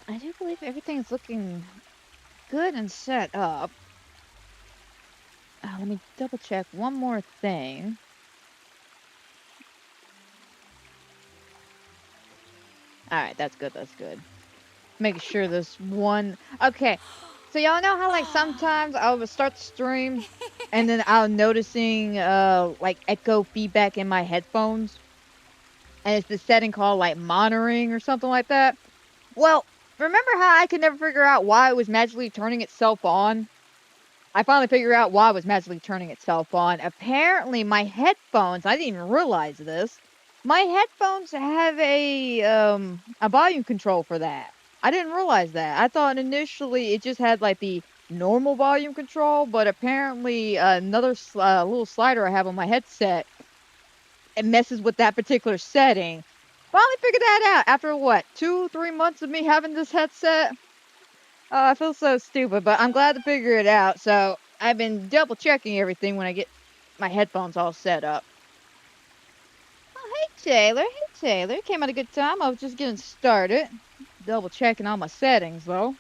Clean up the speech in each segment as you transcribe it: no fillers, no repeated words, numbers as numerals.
I do believe everything's looking good and set up. Let me double check one more thing. Alright, that's good, that's good. Making sure this one... Okay, so y'all know how, like, sometimes I would start the stream, and then I'm noticing, like, echo feedback in my headphones? And it's the setting called, like, monitoring or something like that? Well, remember how I could never figure out why it was magically turning itself on? I finally figured out why it was magically turning itself on. Apparently, my headphones, I didn't even realize this. My headphones have a volume control for that. I didn't realize that. I thought initially it just had like the normal volume control, but apparently another little slider I have on my headset, it messes with that particular setting. Finally figured that out after what, 2-3 months of me having this headset. Oh, I feel so stupid, but I'm glad to figure it out. So I've been double checking everything when I get my headphones all set up. Oh, hey Taylor. Hey Taylor. Came at a good time. I was just getting started. Double checking all my settings though.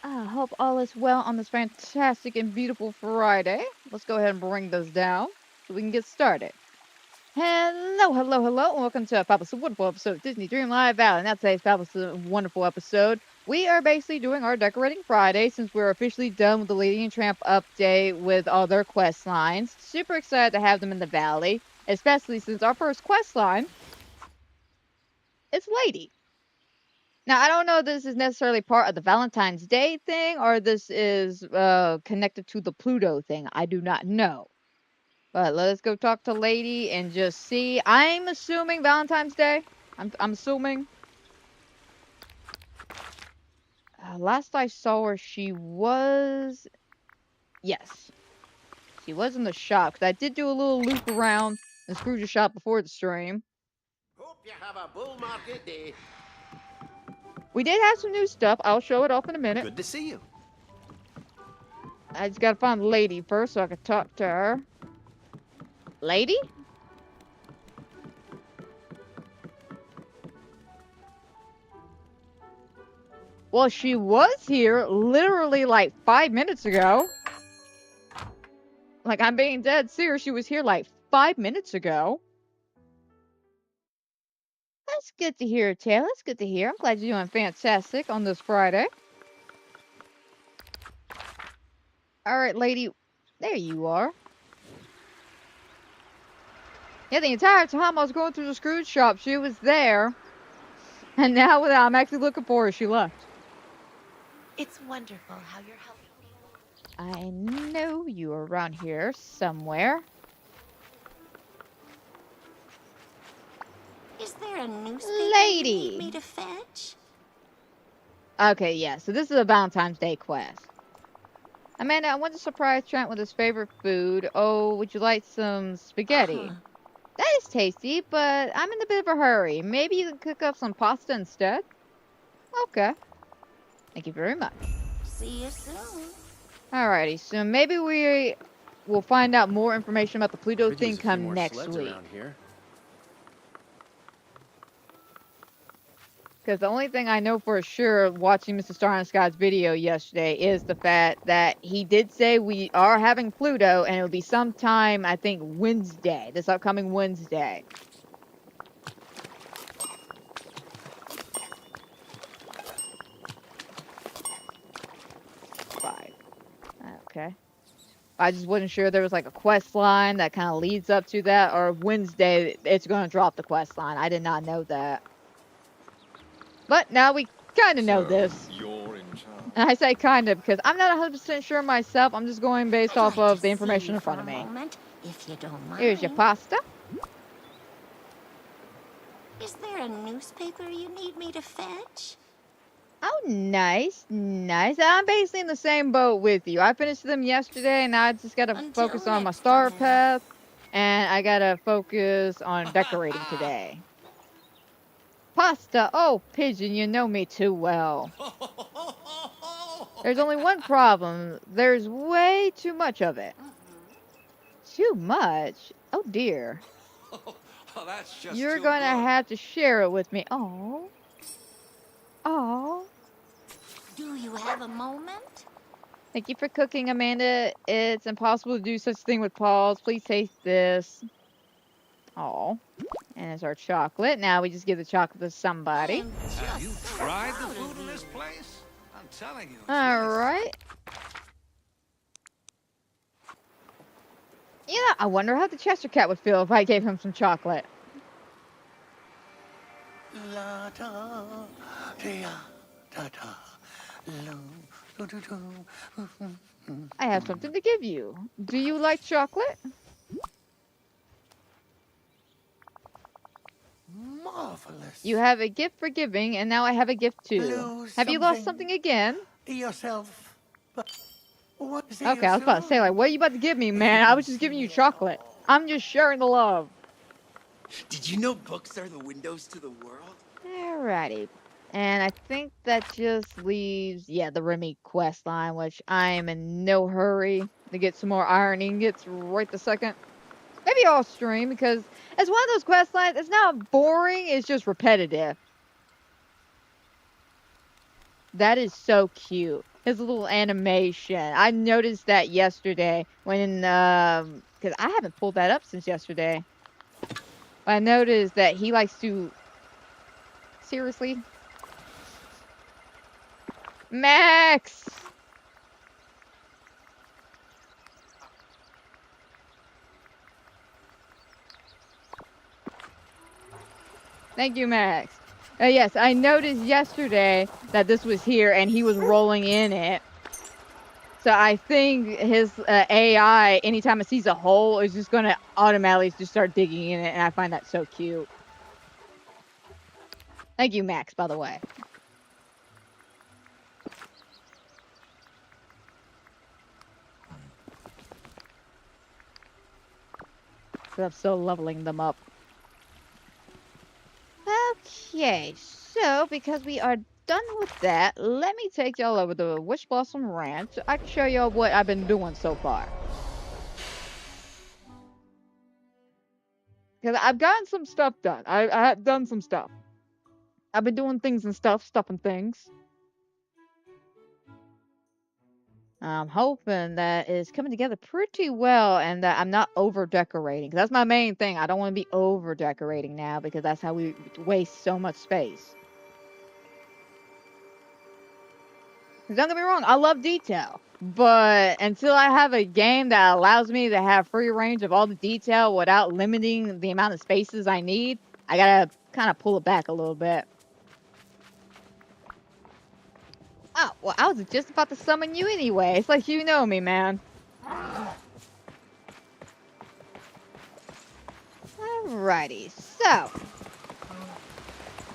I hope all is well on this fantastic and beautiful Friday. Let's go ahead and bring those down so we can get started. Hello, hello, hello, and welcome to a fabulous, wonderful episode of Disney Dreamlight Valley. And that's today's fabulous, wonderful episode. We are basically doing our Decorating Friday since we're officially done with the Lady and Tramp update with all their quest lines. Super excited to have them in the valley, especially since our first quest line is Lady. Now, I don't know if this is necessarily part of the Valentine's Day thing or this is connected to the Pluto thing. I do not know. But let's go talk to Lady and just see. I'm assuming Valentine's Day. I'm assuming. Last I saw her, she was... Yes. She was in the shop. Because I did do a little loop around the Scrooge's shop before the stream. Hope you have a bull market day. We did have some new stuff. I'll show it off in a minute. Good to see you. I just gotta find the lady first so I can talk to her. Lady? Well, she was here literally like 5 minutes ago. Like, I'm being dead serious. She was here like 5 minutes ago. That's good to hear, Taylor. That's good to hear. I'm glad you're doing fantastic on this Friday. Alright, lady. There you are. Yeah, the entire time I was going through the Scrooge shop, she was there. And now that I'm actually looking for her, she left. It's wonderful how you're helping me. I know you are around here somewhere. Is there a newspaper Lady! you need me to fetch? Okay, yeah, so this is a Valentine's Day quest. Amanda, I want to surprise Trent with his favorite food. Oh, would you like some spaghetti? That is tasty, but I'm in a bit of a hurry. Maybe you can cook up some pasta instead? Okay. Thank you very much. See you soon. Alrighty, so maybe we will find out more information about the Pluto Could thing use a few come more next sleds week. around here. Because the only thing I know for sure watching Mr. Star in the Sky's video yesterday is the fact that he did say we are having Pluto and it will be sometime, I think, Wednesday. This upcoming Wednesday. Five. Okay. I just wasn't sure there was like a quest line that kind of leads up to that, or Wednesday it's going to drop the quest line. I did not know that. But now we kind of know this. You're in charge. And I say kind of because I'm not 100% sure myself. I'm just going based off of the information in front of me. Moment, if you don't mind. Here's your pasta. Is there a newspaper you need me to fetch? Oh, nice, nice. I'm basically in the same boat with you. I finished them yesterday, and I just gotta Until focus on my next star time. path, and I gotta focus on decorating today. Pasta. Oh, Pigeon, you know me too well. There's only one problem. There's way too much of it. Too much? Oh, dear. Oh, that's just You're too gonna good. have to share it with me. Oh. Oh. Do you have a moment? Thank you for cooking, Amanda. It's impossible to do such a thing with paws. Please taste this. Oh. And it's our chocolate. Now we just give the chocolate to I somebody. am Have you just so tried the proud food of in you. this place? I'm telling you, it's All really right. You know, I wonder how the Chester Cat would feel if I gave him some chocolate. La da, dea, da da, lo, do do do. I have something to give you. Do you like chocolate? Marvelous. You have a gift for giving, and now I have a gift too. Lose Have you lost something something again? yourself. But what is Okay, it I was about to say, like, soon? what are you about to give me, If you man? I can was just giving see you it chocolate. all. I'm just sharing the love. Did you know books are the windows to the world? Alrighty. And I think that just leaves, yeah, the Remy quest line, which I am in no hurry to get some more iron ingots right the second. Maybe I'll stream because it's one of those quest lines. It's not boring, it's just repetitive. That is so cute. His little animation. I noticed that yesterday when, because I haven't pulled that up since yesterday. I noticed that he likes to, seriously? Max! Thank you, Max. Yes, I noticed yesterday that this was here and he was rolling in it. So I think his AI, anytime it sees a hole, is just going to automatically just start digging in it. And I find that so cute. Thank you, Max, by the way. So I'm still leveling them up. Okay, so because we are done with that, let me take y'all over to Wish Blossom Ranch. I can show y'all what I've been doing so far. Because I've gotten some stuff done. I have done some stuff. I've been doing things and stuff and things. I'm hoping that it's coming together pretty well and that I'm not over decorating. 'Cause that's my main thing. I don't want to be over decorating now because that's how we waste so much space. 'Cause don't get me wrong, I love detail. But until I have a game that allows me to have free range of all the detail without limiting the amount of spaces I need, I gotta kind of pull it back a little bit. Oh, well, I was just about to summon you anyway. It's like you know me, man. Alrighty, so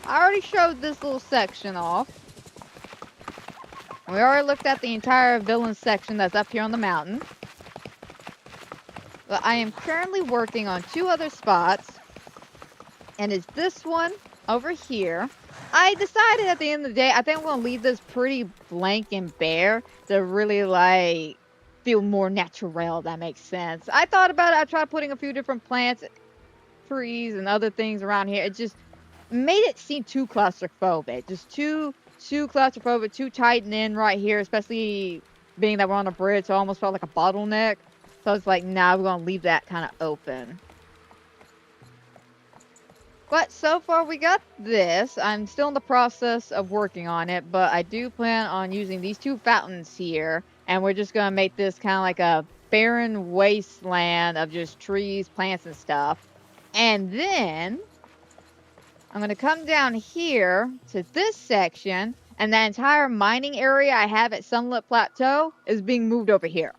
I already showed this little section off. We already looked at the entire villain section that's up here on the mountain. But I am currently working on 2 other spots. And it's this one over here. I decided at the end of the day, I think I'm going to leave this pretty blank and bare to really, like, feel more natural, if that makes sense. I thought about it. I tried putting a few different plants, trees, and other things around here. It just made it seem too claustrophobic. Just too claustrophobic, too tightened in right here, especially being that we're on a bridge. So it almost felt like a bottleneck. So it's like, nah, we're going to leave that kind of open. But so far we got this. I'm still in the process of working on it, but I do plan on using these 2 fountains here. And we're just going to make this kind of like a barren wasteland of just trees, plants, and stuff. And then I'm going to come down here to this section. And that entire mining area I have at Sunlit Plateau is being moved over here.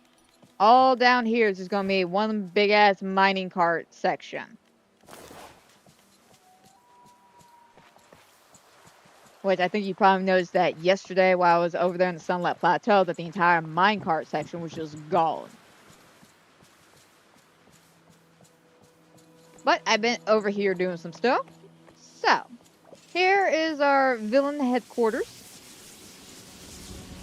All down here is just going to be one big ass mining cart section. Which I think you probably noticed that yesterday while I was over there in the Sunlight Plateau that the entire minecart section was just gone. But I've been over here doing some stuff. So, here is our villain headquarters.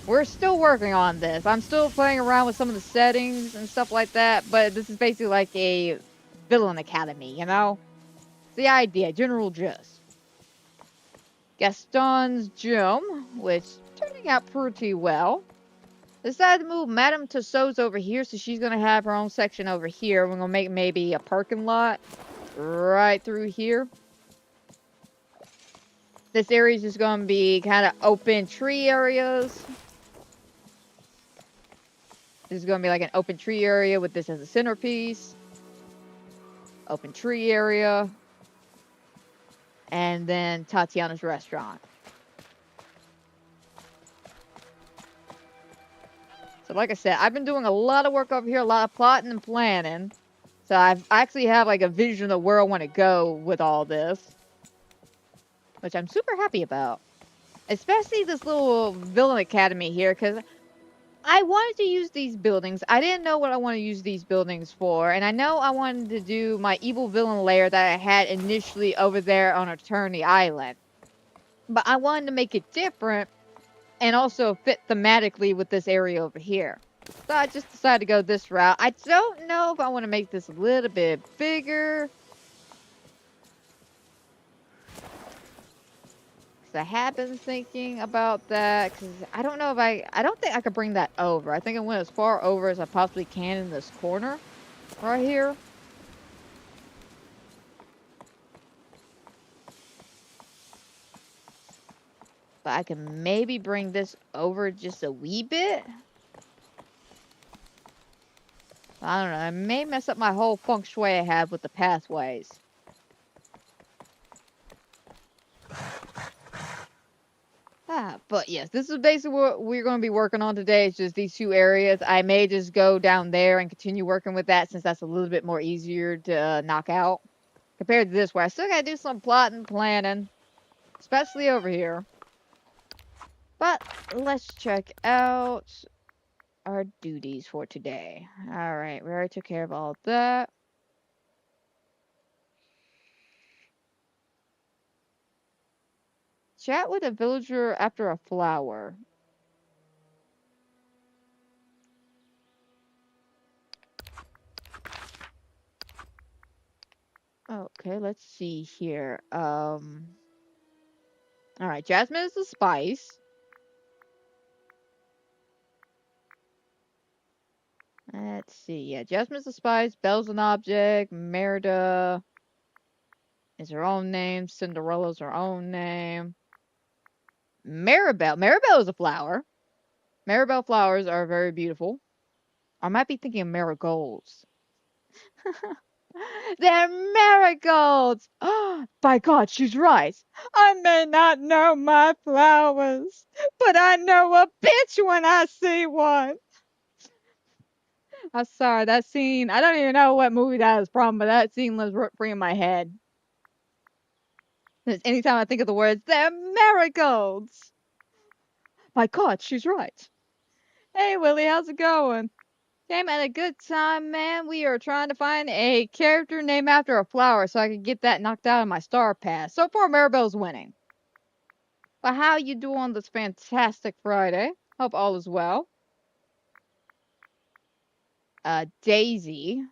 We're still working on this. I'm still playing around with some of the settings and stuff like that, but this is basically like a villain academy, you know? the idea, general gist. Gaston's gym, which turning out pretty well. Decided to move Madame Tussauds over here, so she's gonna have her own section over here. We're gonna make maybe a parking lot right through here. This area is just gonna be kind of open tree areas. This is gonna be like an open tree area with this as a centerpiece. Open tree area. And then Tatiana's restaurant. So like I said, I've been doing a lot of work over here, a lot of plotting and planning. So I actually have like a vision of where I want to go with all this. Which I'm super happy about. Especially this little villain academy here, because I wanted to use these buildings. I didn't know what I want to use these buildings for. And I know I wanted to do my evil villain lair that I had initially over there on Attorney Island. But I wanted to make it different and also fit thematically with this area over here. So I just decided to go this route. I don't know if I want to make this a little bit bigger. Because I have been thinking about that. Because I don't know if I don't think I could bring that over. I think I went as far over as I possibly can in this corner. Right here. But I can maybe bring this over just a wee bit. I don't know. I may mess up my whole feng shui I have with the pathways. But yes, this is basically what we're going to be working on today. It's just these two areas. I may just go down there and continue working with that since that's a little bit more easier to knock out. Compared to this where I still got to do some plotting, planning. Especially over here. But let's check out our duties for today. Alright, we already took care of all of that. Chat with a villager after a flower. Okay, let's see here. Alright, jasmine is the spice. Let's see. Yeah, Jasmine's a spice. Belle's an object. Merida is her own name. Cinderella's her own name. Maribel. Maribel is a flower. Maribel flowers are very beautiful. I might be thinking of marigolds. They're marigolds! By God, she's right. I may not know my flowers, but I know a bitch when I see one. I'm sorry, that scene, I don't even know what movie that is from, but that scene lives free in my head. Anytime I think of the words, they're marigolds. My God, she's right. Hey, Willie, how's it going? Came at a good time, man. We are trying to find a character named after a flower so I can get that knocked out of my star pass. So far, Maribel's winning. But how you doing on this fantastic Friday? Hope all is well. Daisy.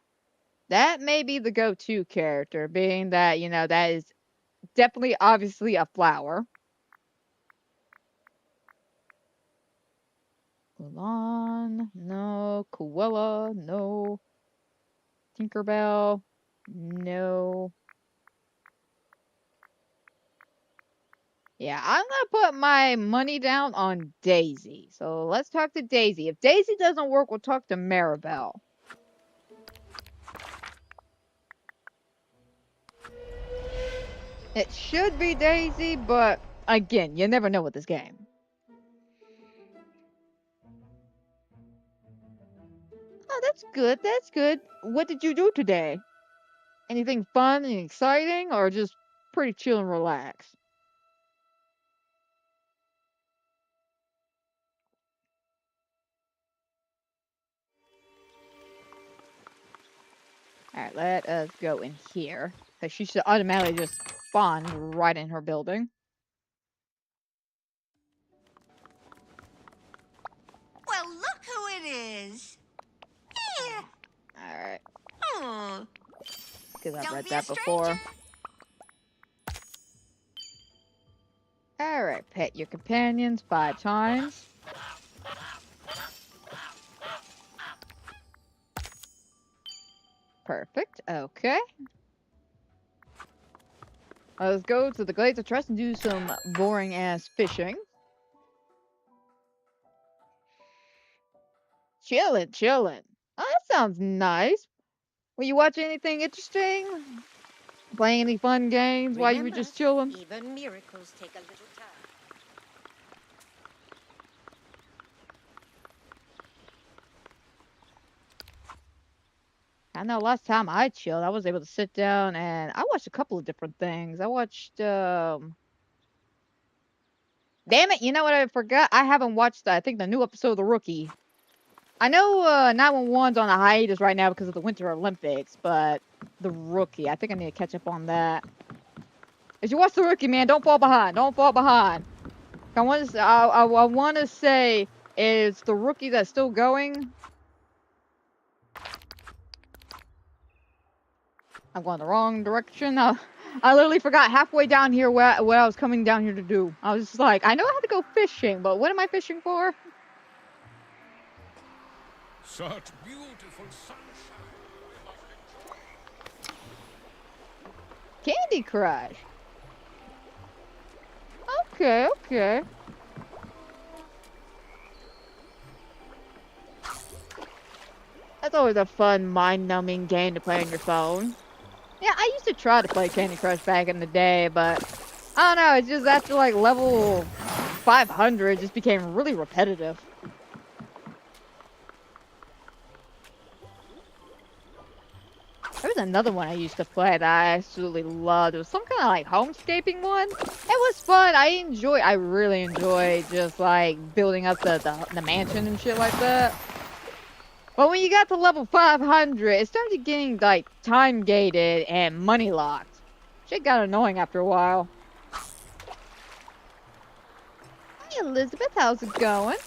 That may be the go-to character, being that, you know, that is definitely obviously a flower. Mulan, no. Cruella, no. Tinkerbell, no. Yeah, I'm gonna put my money down on Daisy. So let's talk to Daisy. If Daisy doesn't work, we'll talk to Maribel. It should be Daisy, but again, you never know with this game. Oh, that's good. That's good. What did you do today? Anything fun and exciting, or just pretty chill and relaxed? Alright, let us go in here. Because she should automatically just spawn right in her building. Well, look who it is. Here. Alright. Oh. Because I've Don't read be that a before. stranger. Alright, pet your companions 5 times. Perfect. Okay. Let's go to the Glades of Trust and do some boring ass fishing. Chillin', chillin'. Oh, that sounds nice. Were you watching anything interesting? Playing any fun games while you were Remember, just chilling? even miracles take a little time. I know last time I chilled, I was able to sit down and I watched a couple of different things. I watched, damn it, you know what I forgot? I haven't watched, I think, the new episode of The Rookie. I know 911's on a hiatus right now because of the Winter Olympics, but The Rookie, I think I need to catch up on that. If you watch The Rookie, man, don't fall behind. Don't fall behind. I want to say, is The Rookie that's still going? I'm going the wrong direction. I literally forgot halfway down here what I was coming down here to do. I was just like, I know I have to go fishing, but what am I fishing for? Such beautiful sunshine. Candy Crush. Okay, okay. That's always a fun, mind-numbing game to play on your phone. Yeah, I used to try to play Candy Crush back in the day, but I don't know, it's just after like level 500, it just became really repetitive. There was another one I used to play that I absolutely loved. It was some kind of like homescaping one. It was fun. I really enjoyed just like building up the mansion and shit like that. But when you got to level 500, it started getting like time gated and money locked. Shit got annoying after a while. Hey Elizabeth, how's it going?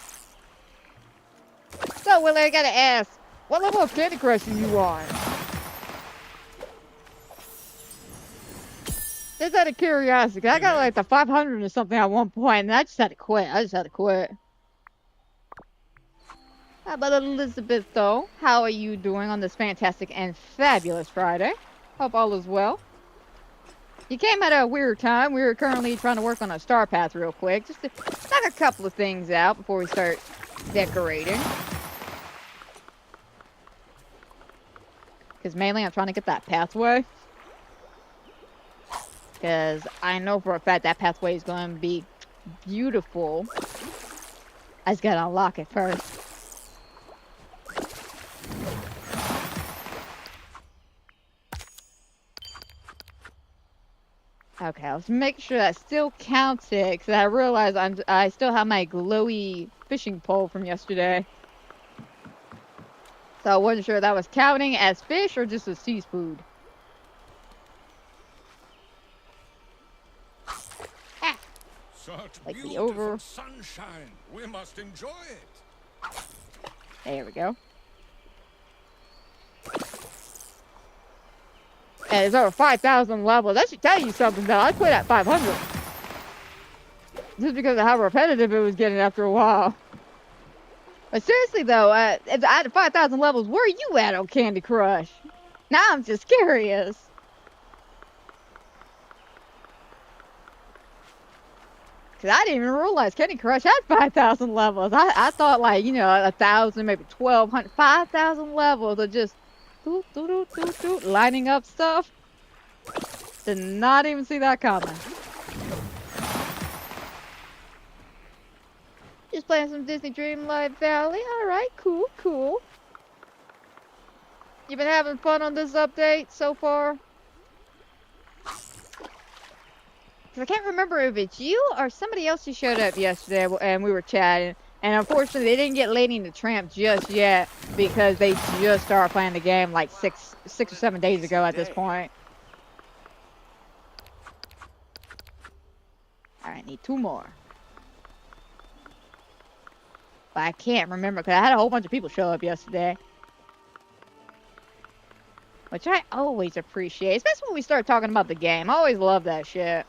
So Willie, I gotta ask, what level of Candy Crush are you on? Just out of curiosity, I got like the 500 or something at one point, and I just had to quit. How about Elizabeth, though? How are you doing on this fantastic and fabulous Friday? Hope all is well. You came at a weird time. We were currently trying to work on a star path real quick, just to knock a couple of things out before we start decorating. Because mainly I'm trying to get that pathway. Because I know for a fact that pathway is going to be beautiful. I just gotta unlock it first. Okay, let's make sure that still counted, because I realized I still have my glowy fishing pole from yesterday. So I wasn't sure if that was counting as fish or just as seafood. Such Like the beautiful sunshine. We must enjoy it. There we go. And it's over 5,000 levels. That should tell you something, though. I quit at 500. Just because of how repetitive it was getting after a while. But seriously, though, at 5,000 levels, where are you at on Candy Crush? Now I'm just curious. Because I didn't even realize Candy Crush had 5,000 levels. I thought, like, you know, 1,000, maybe 1,200, 5,000 levels of just lining up stuff. Did not even see that coming. Just playing some Disney Dreamlight Valley. Alright, cool, cool. You been having fun on this update so far? I can't remember if it's you or somebody else who showed up yesterday and we were chatting. And unfortunately, they didn't get Lady and the Tramp just yet because they just started playing the game like six or 7 days ago at this point. Alright, need 2 more. But I can't remember because I had a whole bunch of people show up yesterday. Which I always appreciate, especially when we start talking about the game. I always love that shit.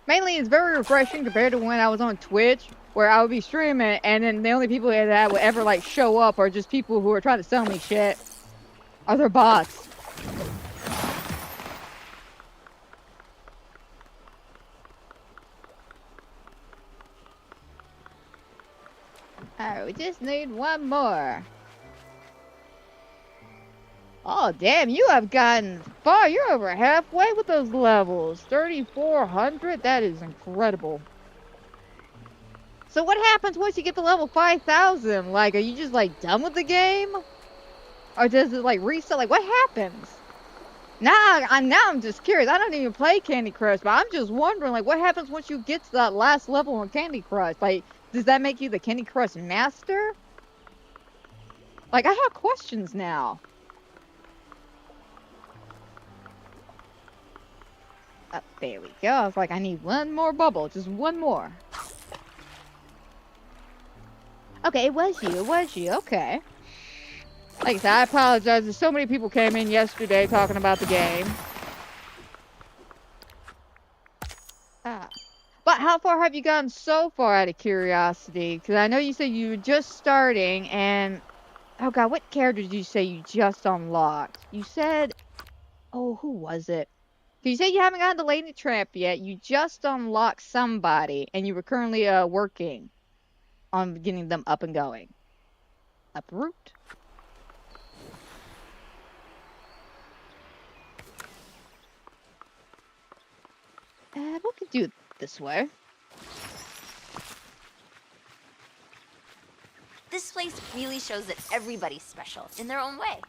Mainly, it's very refreshing compared to when I was on Twitch, where I would be streaming, and then the only people that would ever like show up are just people who are trying to sell me shit. Other bots. Alright, we just need one more. Oh, damn, you have gotten far. You're over halfway with those levels. 3,400? That is incredible. So what happens once you get to level 5,000? Like, are you just, like, done with the game? Or does it, like, reset? Like, what happens? Now I'm just curious. I don't even play Candy Crush, but I'm just wondering, like, what happens once you get to that last level in Candy Crush? Like, does that make you the Candy Crush master? Like, I have questions now. There we go. I was like, I need one more bubble. Just one more. Okay, it was you. Okay. Like I said, I apologize. There's so many people came in yesterday talking about the game. But how far have you gotten so far, out of curiosity? Because I know you said you were just starting, and... Oh god, what character did you say you just unlocked? You said... Oh, who was it? You say you haven't gotten the Lady Tramp yet. You just unlocked somebody, and you were currently working on getting them up and going. Uproot? We could do it this way. This place really shows that everybody's special in their own way.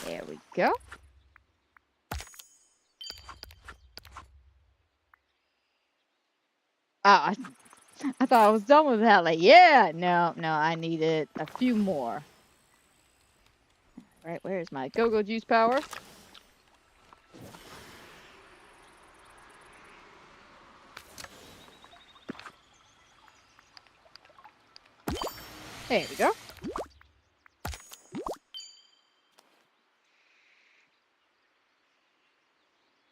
There we go. Oh, I thought I was done with that. Like, yeah, no, I needed a few more. Right, where's my go-go juice power? There we go.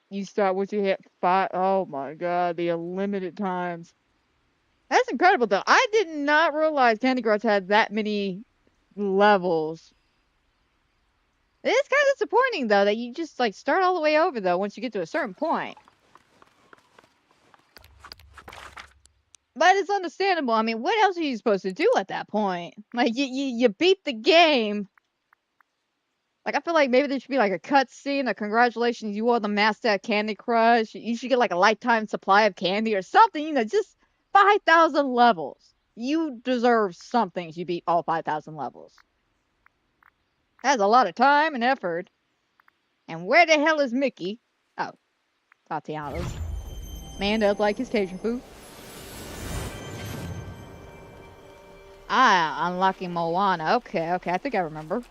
You start once you hit 5. Oh my god, the unlimited times. That's incredible, though. I did not realize Candy Crush had that many levels. It is kind of disappointing, though, that you just, like, start all the way over, though, once you get to a certain point. But it's understandable. I mean, what else are you supposed to do at that point? Like, you beat the game. Like, I feel like maybe there should be, like, a cutscene, a congratulations, you won the master at Candy Crush. You should get, like, a lifetime supply of candy or something, you know, just 5,000 levels. You deserve something if you beat all 5,000 levels. That's a lot of time and effort. And where the hell is Mickey? Oh, Tatiana's. Man does like his Cajun food. Ah, unlocking Moana. Okay, I think I remember.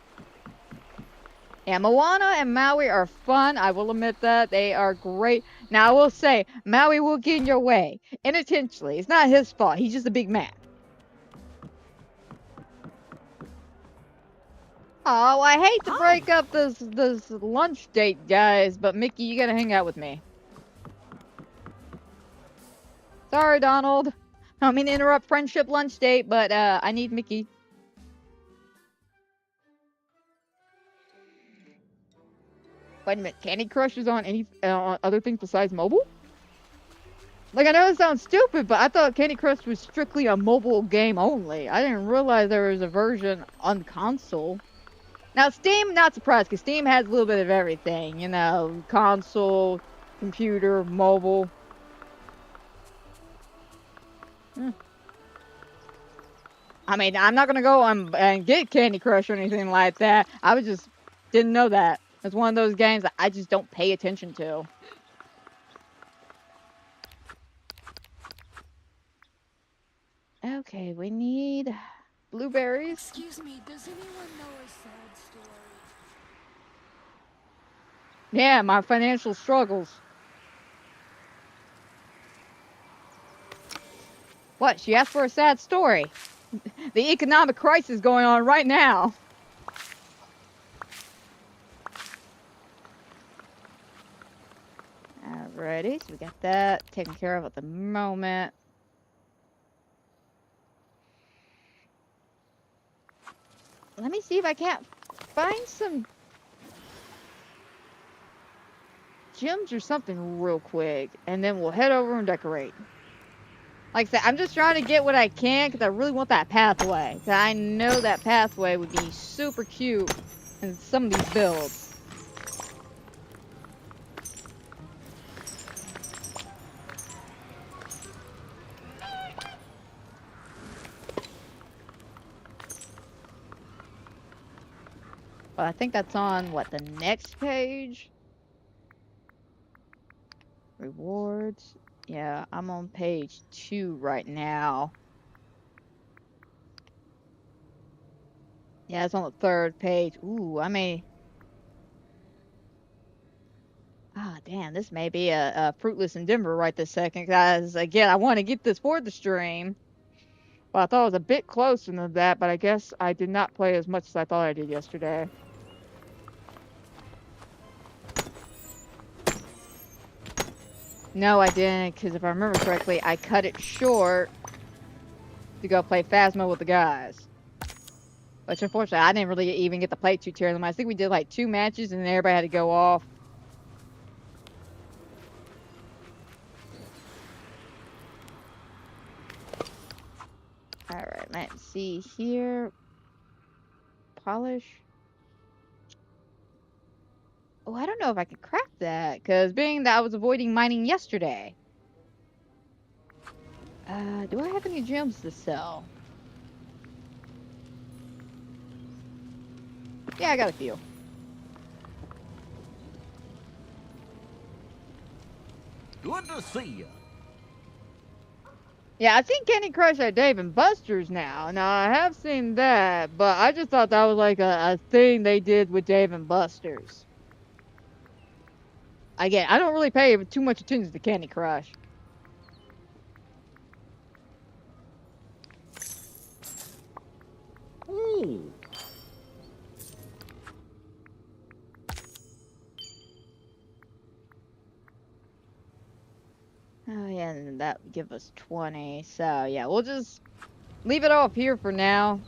Yeah, Moana and Maui are fun. I will admit that. They are great. Now, I will say, Maui will get in your way. Unintentionally. It's not his fault. He's just a big man. Oh, I hate to break up this lunch date, guys, but Mickey, you gotta hang out with me. Sorry, Donald. I don't mean to interrupt friendship lunch date, but I need Mickey. Wait a minute, Candy Crush is on any other things besides mobile? Like, I know it sounds stupid, but I thought Candy Crush was strictly a mobile game only. I didn't realize there was a version on console. Now, Steam, not surprised, because Steam has a little bit of everything. You know, console, computer, mobile. I mean, I'm not going to go and get Candy Crush or anything like that. I was just didn't know that. It's one of those games that I just don't pay attention to. Okay, we need blueberries. Excuse me, does anyone know a sad story? Yeah, my financial struggles. What? She asked for a sad story. the economic crisis going on right now. Alrighty, so we got that taken care of at the moment. Let me see if I can't find some gems or something real quick, and then we'll head over and decorate. Like I said, I'm just trying to get what I can because I really want that pathway. Cause I know that pathway would be super cute in some of these builds. But I think that's on, what, the next page? Rewards. Yeah, I'm on page 2 right now. Yeah, it's on the 3rd page. Ooh, I may... Ah, damn, this may be a fruitless endeavor right this second. Guys, again, I want to get this for the stream. Well, I thought it was a bit closer than that, but I guess I did not play as much as I thought I did yesterday. No, I didn't, because if I remember correctly, I cut it short to go play Phasma with the guys. Which, unfortunately, I didn't really even get to play too terribly much. I think we did like 2 matches, and then everybody had to go off. Alright, let's see here. Polish. Oh, I don't know if I could craft that, because being that I was avoiding mining yesterday. Do I have any gems to sell? Yeah, I got a few. Good to see you. Yeah, I've seen Candy Crush at Dave and Buster's now. Now, I have seen that, but I just thought that was like a thing they did with Dave and Buster's. Again, I don't really pay too much attention to Candy Crush. Ooh. Oh, yeah, and that would give us 20. So, yeah, we'll just leave it off here for now.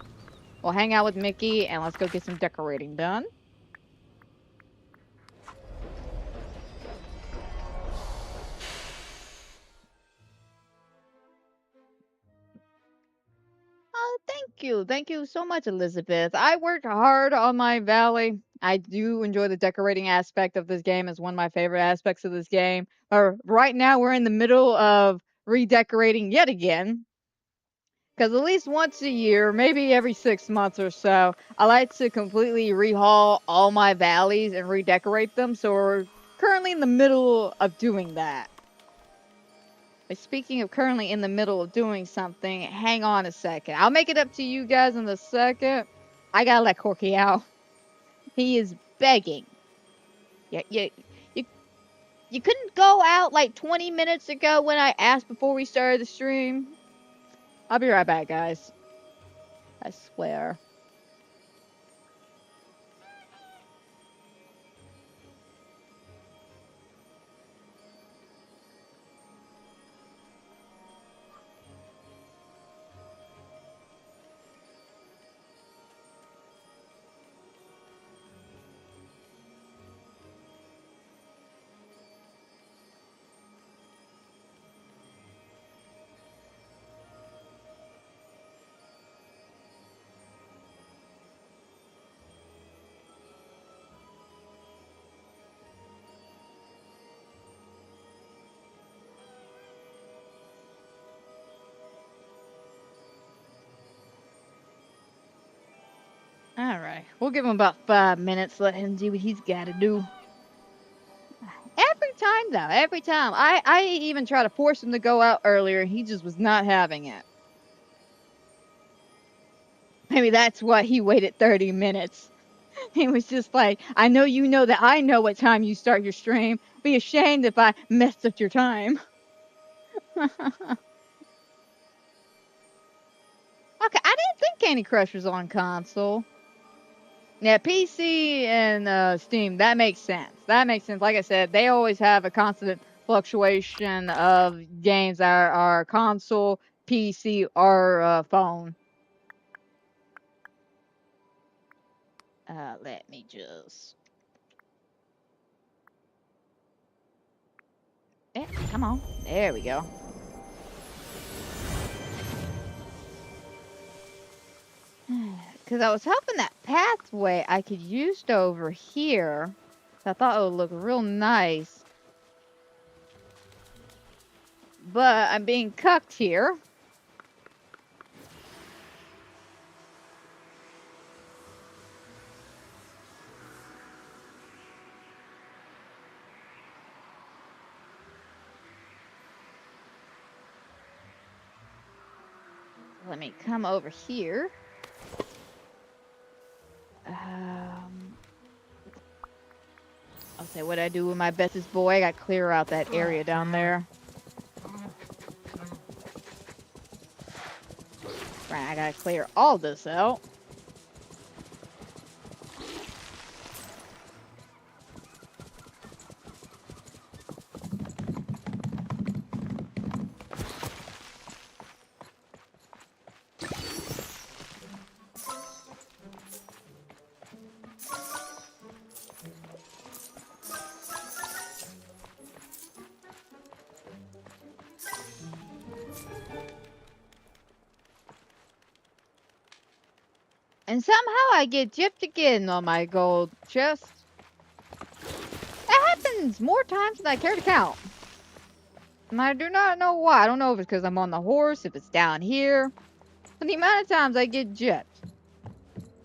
We'll hang out with Mickey, and let's go get some decorating done. Oh, thank you. Thank you so much, Elizabeth. I worked hard on my valley. I do enjoy the decorating aspect of this game. It's one of my favorite aspects of this game. Right now, we're in the middle of redecorating yet again. Because at least once a year, maybe every 6 months or so, I like to completely rehaul all my valleys and redecorate them. So we're currently in the middle of doing that. But speaking of currently in the middle of doing something, hang on a second. I'll make it up to you guys in a second. I gotta let Corky out. He is begging. Yeah, you couldn't go out like 20 minutes ago when I asked before we started the stream. I'll be right back, guys. I swear. Alright, we'll give him about 5 minutes, let him do what he's gotta do. Every time, though, every time. I even try to force him to go out earlier, he just was not having it. Maybe that's why he waited 30 minutes. He was just like, I know you know that I know what time you start your stream. Be ashamed if I messed up your time. Okay, I Candy Crush was on console. Yeah, PC and Steam, that makes sense. That makes sense. Like I said, they always have a constant fluctuation of games that are console, PC, or phone. Let me just... come on. There we go. Because I was hoping that pathway I could use over here. I thought it would look real nice. But I'm being cucked here. Let me come over here. I'll say what I do with my bestest boy. I gotta clear out that area down there. Right, I gotta clear all this out. And somehow I get gypped again on my gold chest. That happens more times than I care to count. And I do not know why. I don't know if it's because I'm on the horse, if it's down here. But the amount of times I get gypped,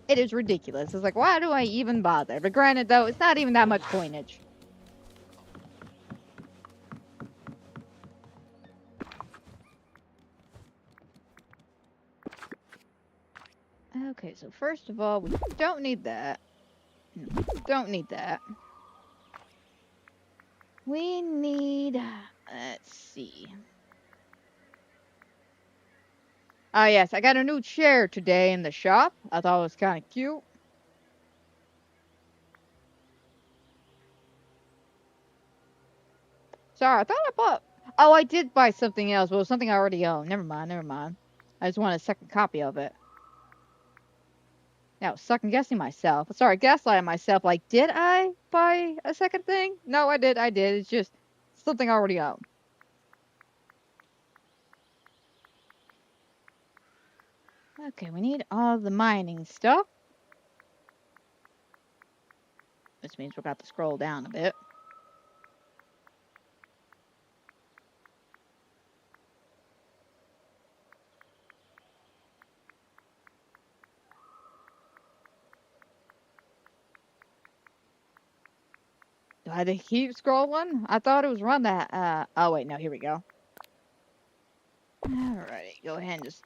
it is ridiculous. It's like, why do I even bother? But granted, though, it's not even that much coinage. Okay, so first of all, we don't need that. Don't need that. We need... let's see. Oh, yes, I got a new chair today in the shop. I thought it was kind of cute. Sorry, I thought I bought... Oh, I did buy something else, but it was something I already own. Never mind, never mind. I just wanted a second copy of it. Now, second guessing myself. Sorry, gaslighting myself. Like, did I buy a second thing? No, I did. It's just something I already own. Okay, we need all the mining stuff. Which means we'll have to scroll down a bit. Do I have to keep scrolling? I thought it was run that. Oh, wait, no, here we go. Alrighty, go ahead and just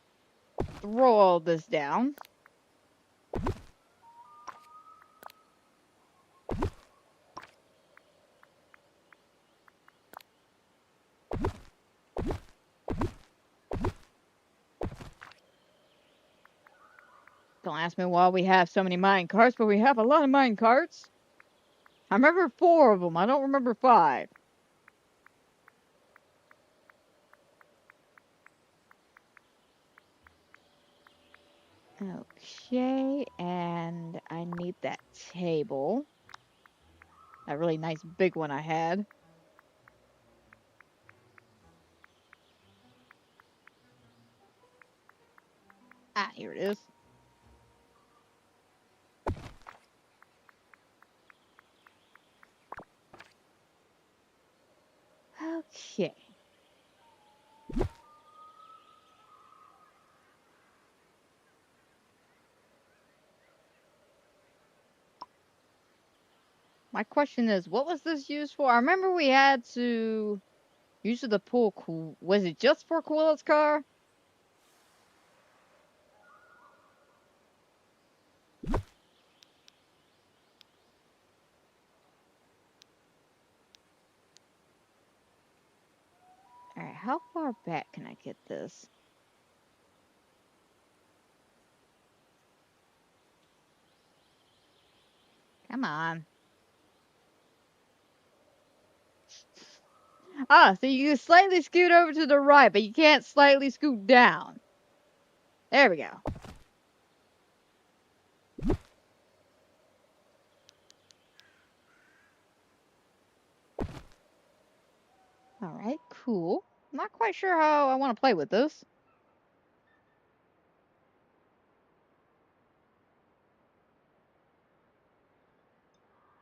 throw all this down. Don't ask me why we have so many mine carts, but we have a lot of mine carts. I remember 4 of them. I don't remember 5. Okay, and I need that table. That really nice big one I had. Ah, here it is. Okay. My question is, what was this used for? I remember we had to use the pool. Was it just for Quilla's car? Alright, how far back can I get this? Come on. Ah, so you can slightly scoot over to the right, but you can't slightly scoot down. There we go. Alright, cool. Not quite sure how I want to play with this.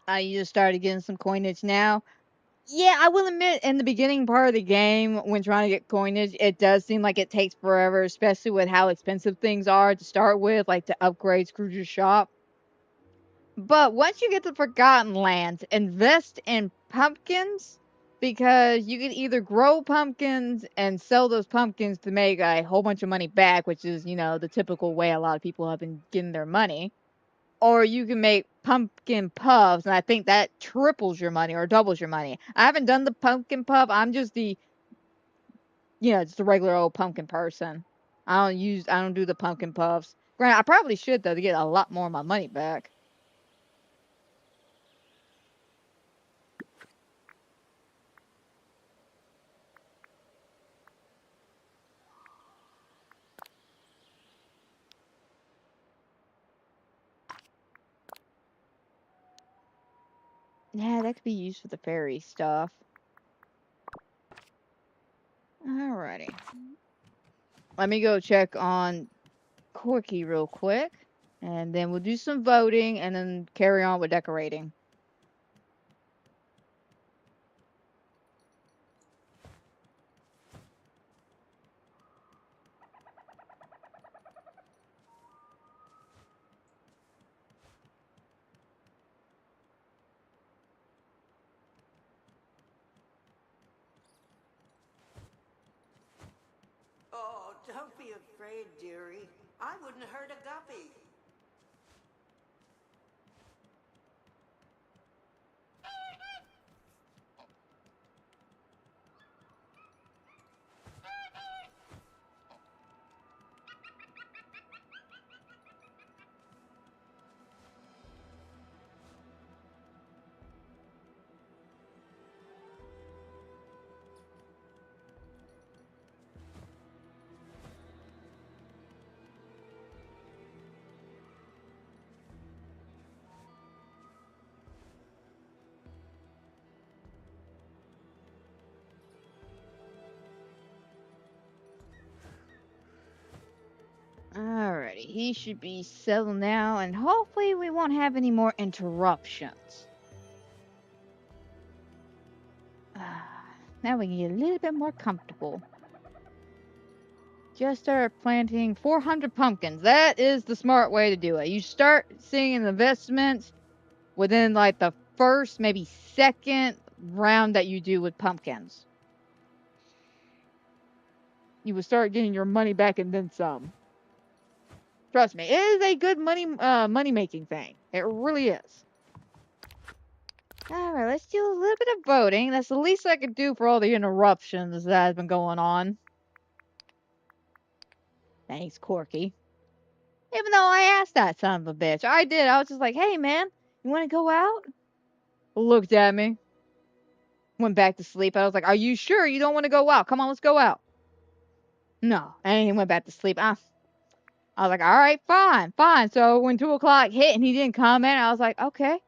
You just started getting some coinage now. Yeah, I will admit, in the beginning part of the game, when trying to get coinage, it does seem like it takes forever, especially with how expensive things are to start with, like to upgrade Scrooge's shop. But once you get to Forgotten Lands, invest in pumpkins because you can either grow pumpkins and sell those pumpkins to make a whole bunch of money back, which is, the typical way a lot of people have been getting their money. Or you can make pumpkin puffs, and I think that triples your money or doubles your money. I haven't done the pumpkin puff. I'm just just a regular old pumpkin person. I don't do the pumpkin puffs. Granted, I probably should though to get a lot more of my money back. Yeah, that could be used for the fairy stuff. Alrighty. Let me go check on Corky real quick. And then we'll do some voting and then carry on with decorating. Oh, don't be afraid, dearie. I wouldn't hurt a guppy. Alrighty, he should be settled now, and hopefully we won't have any more interruptions. Now we can get a little bit more comfortable. Just start planting 400 pumpkins. That is the smart way to do it. You start seeing an investment within like the first, maybe second round that you do with pumpkins. You will start getting your money back and then some. Trust me, it is a good money making thing. It really is. Alright, let's do a little bit of voting. That's the least I could do for all the interruptions that have been going on. Thanks, Corky. Even though I asked that son of a bitch. I did. I was just like, hey man, you wanna go out? Looked at me. Went back to sleep. I was like, are you sure you don't want to go out? Come on, let's go out. No. And he went back to sleep. I was like, all right, fine, fine. So when 2 o'clock hit and he didn't comment, I was like, okay,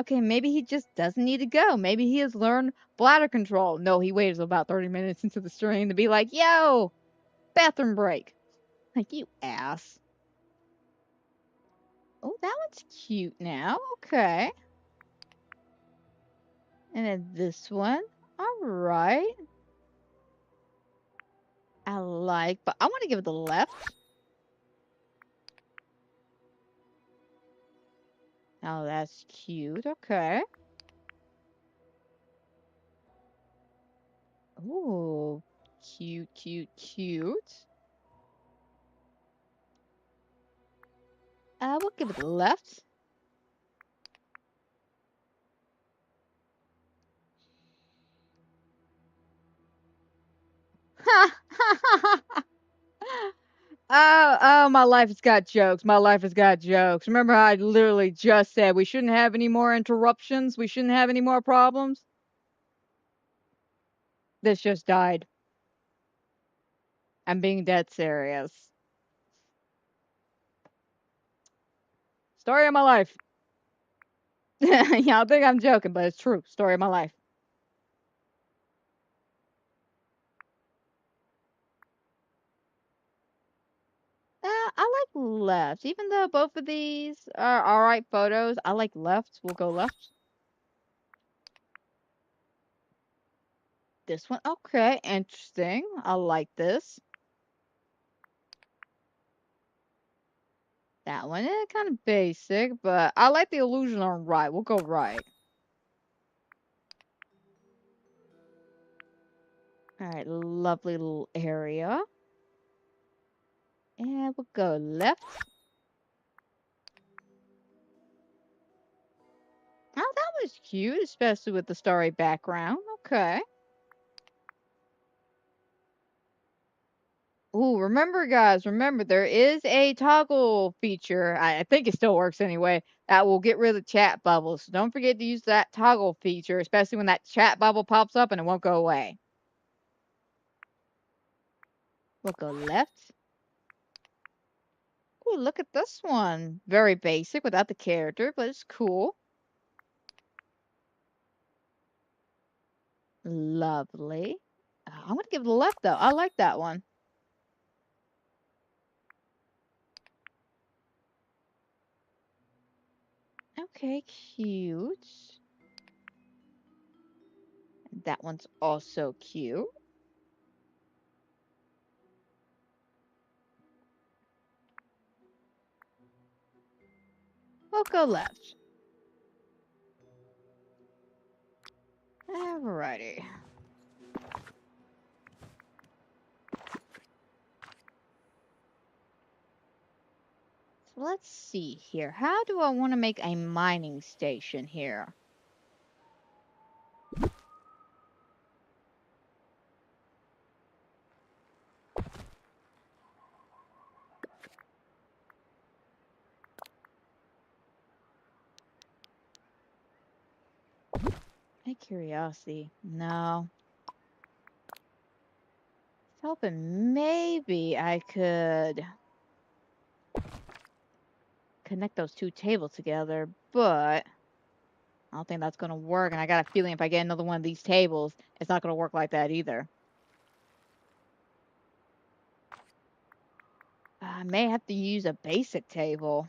maybe he just doesn't need to go. Maybe he has learned bladder control. No, he waited about 30 minutes into the stream to be like, yo, bathroom break. Like, you ass. Oh, that one's cute now. Okay. And then this one. All right. I like, but I want to give it the left. Oh, that's cute. Okay. Ooh, cute, cute, cute. We'll give it the left. Oh, my life has got jokes. My life has got jokes. Remember how I literally just said we shouldn't have any more interruptions? We shouldn't have any more problems? This just died. I'm being dead serious. Story of my life. Yeah, I think I'm joking, but it's true. Story of my life. I like left. Even though both of these are alright photos, I like left. We'll go left. This one, okay, interesting. I like this. That one, kind of basic, but I like the illusion on right. We'll go right. Alright, lovely little area. And we'll go left. Oh, that was cute, especially with the starry background. Okay. Ooh, remember guys, remember there is a toggle feature. I think it still works anyway. That will get rid of chat bubbles. So don't forget to use that toggle feature, especially when that chat bubble pops up and it won't go away. We'll go left. Ooh, look at this one. Very basic without the character, but it's cool. Lovely. I'm gonna give it a left though. I like that one. Okay, cute. That one's also cute. We'll go left. Alrighty. So let's see here. How do I want to make a mining station here? My curiosity. No. I was hoping maybe I could connect those two tables together, but I don't think that's going to work. And I got a feeling if I get another one of these tables, it's not going to work like that either. I may have to use a basic table.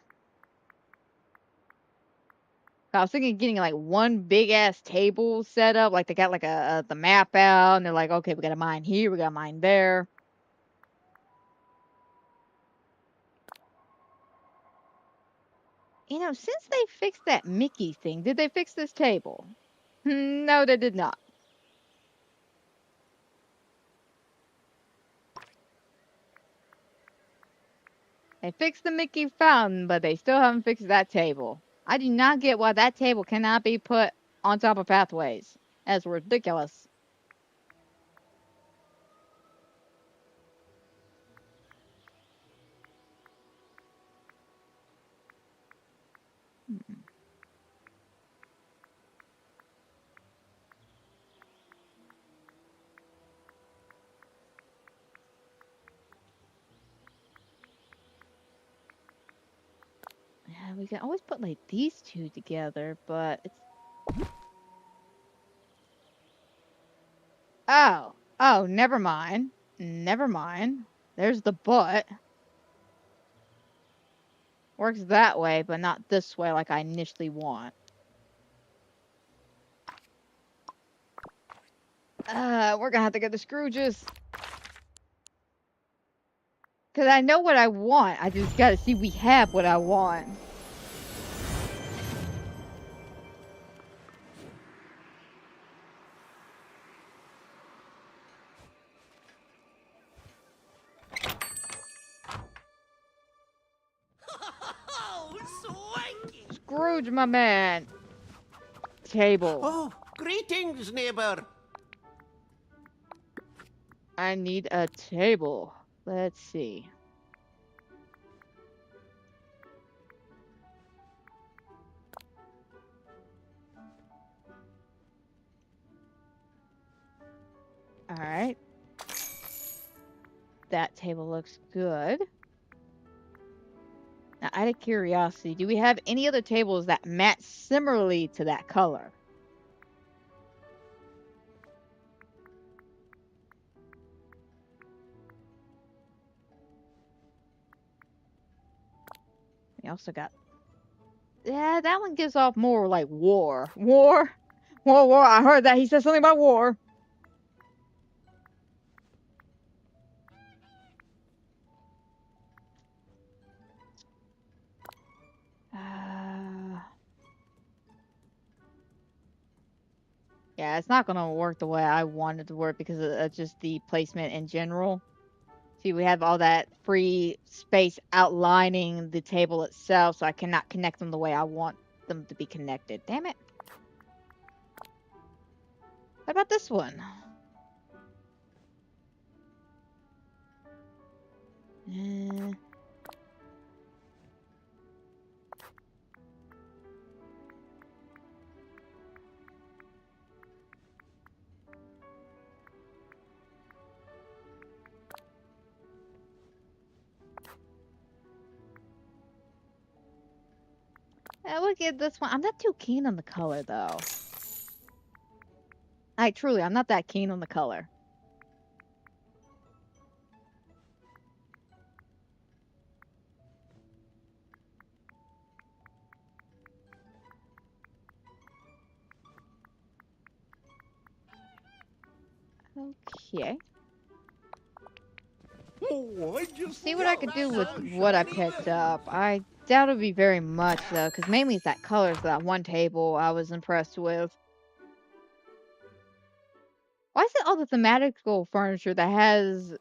I was thinking of getting like one big ass table set up, like they got like the map out, and they're like, okay, we got a mine here, we got a mine there. You know, since they fixed that Mickey thing, did they fix this table? No, they did not. They fixed the Mickey fountain, but they still haven't fixed that table. I do not get why that table cannot be put on top of pathways. That's ridiculous. Hmm. Yeah, we can always put like these two together, but it's... Oh, never mind. Never mind. There's the butt. Works that way, but not this way like I initially want. We're gonna have to get the Scrooges. Because I know what I want. I just gotta see we have what I want. Oh, swanky! Scrooge, my man. Table. Oh, greetings, neighbor. I need a table. Let's see. Alright. That table looks good. Now, out of curiosity, do we have any other tables that match similarly to that color? We also got... Yeah, that one gives off more like war. War? War. I heard that. He said something about war. Yeah, it's not going to work the way I want it to work because of just the placement in general. See, we have all that free space outlining the table itself, so I cannot connect them the way I want them to be connected. Damn it. What about this one? Look at this one. I'm not too keen on the color, though. Truly, I'm not that keen on the color. Okay. Oh, I just See what I could do with what I picked up. I doubt it'll be very much, though, because mainly it's that colors that one table I was impressed with. Why is it all the thematical furniture that has,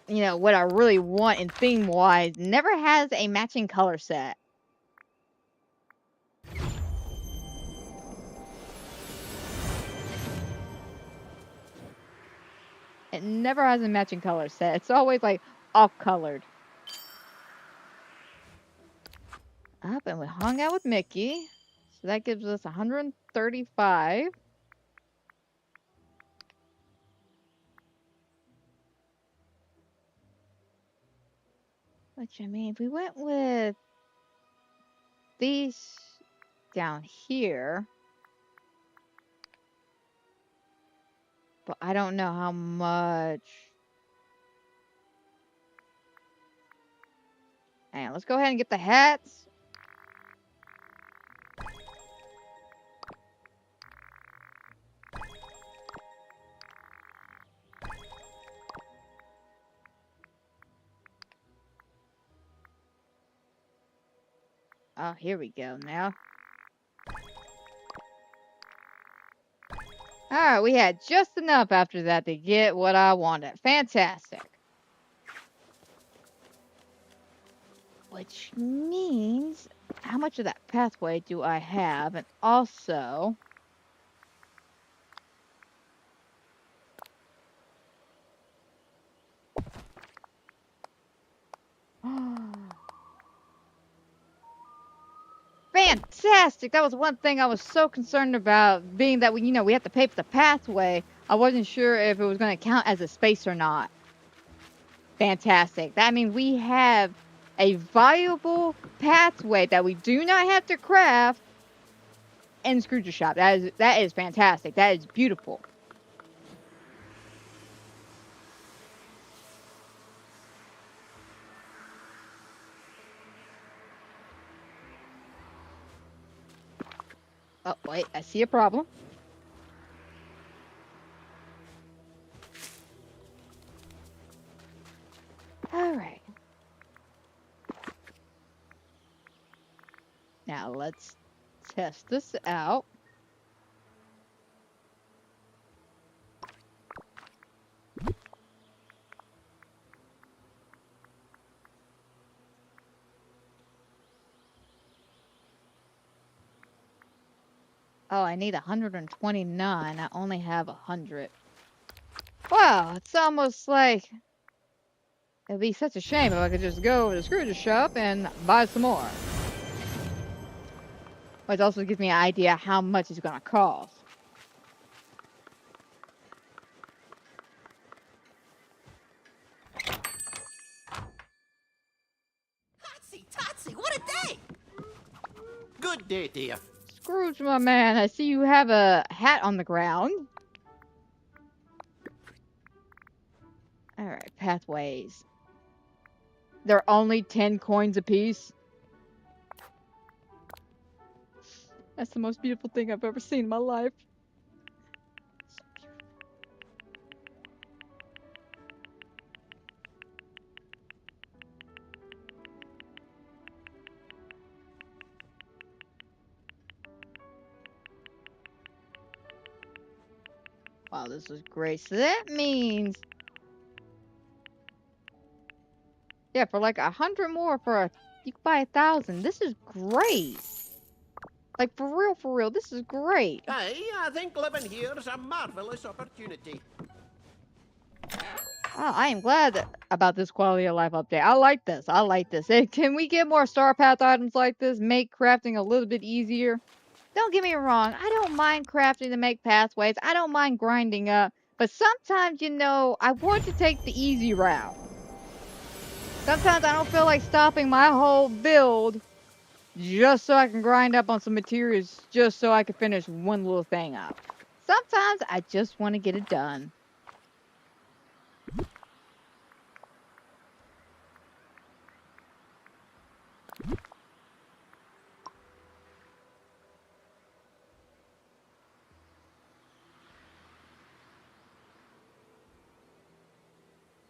you know, what I really want in theme-wise never has a matching color set? It never has a matching color set. It's always, like, off-colored. Up, and we hung out with Mickey. So that gives us 135. Which, I mean, if we went with these down here, but I don't know how much. And let's go ahead and get the hats. Oh, here we go now. Alright, we had just enough after that to get what I wanted. Fantastic. Which means, how much of that pathway do I have? And also... Fantastic! That was one thing I was so concerned about, being that we have to pay for the pathway. I wasn't sure if it was going to count as a space or not. Fantastic. That means we have a viable pathway that we do not have to craft in Scrooge's shop. That is fantastic. That is beautiful. Oh, wait, I see a problem. Alright. Now let's test this out. Oh, I need 129. I only have 100. Wow, it's almost like it'd be such a shame if I could just go to Scrooge's shop and buy some more. Which also gives me an idea how much it's gonna cost. Good day to you. Scrooge, my man, I see you have a hat on the ground. Alright, pathways. They're only 10 coins apiece. That's the most beautiful thing I've ever seen in my life. So beautiful. Wow, this is great. So that means, yeah, for like 100 more you can buy 1,000. This is great. Like for real, this is great. Aye, I think living here is a marvelous opportunity. Oh, I am glad about this quality of life update. I like this. I like this. Hey, can we get more Star Path items like this? Make crafting a little bit easier. Don't get me wrong. I don't mind crafting to make pathways. I don't mind grinding up. But sometimes, I want to take the easy route. Sometimes I don't feel like stopping my whole build just so I can grind up on some materials just so I can finish one little thing up. Sometimes I just want to get it done.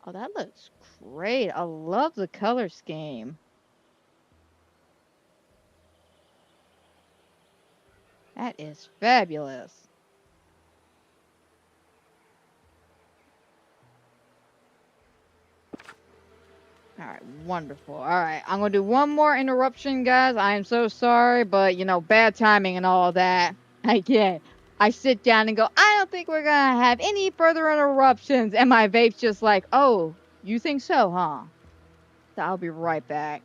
Oh, that looks great. I love the color scheme. That is fabulous. Alright, wonderful. Alright, I'm gonna do one more interruption, guys. I am so sorry, but, bad timing and all that. Again, I sit down and go, I don't think we're gonna have any further interruptions. And my vape's just like, oh, you think so, huh? So I'll be right back.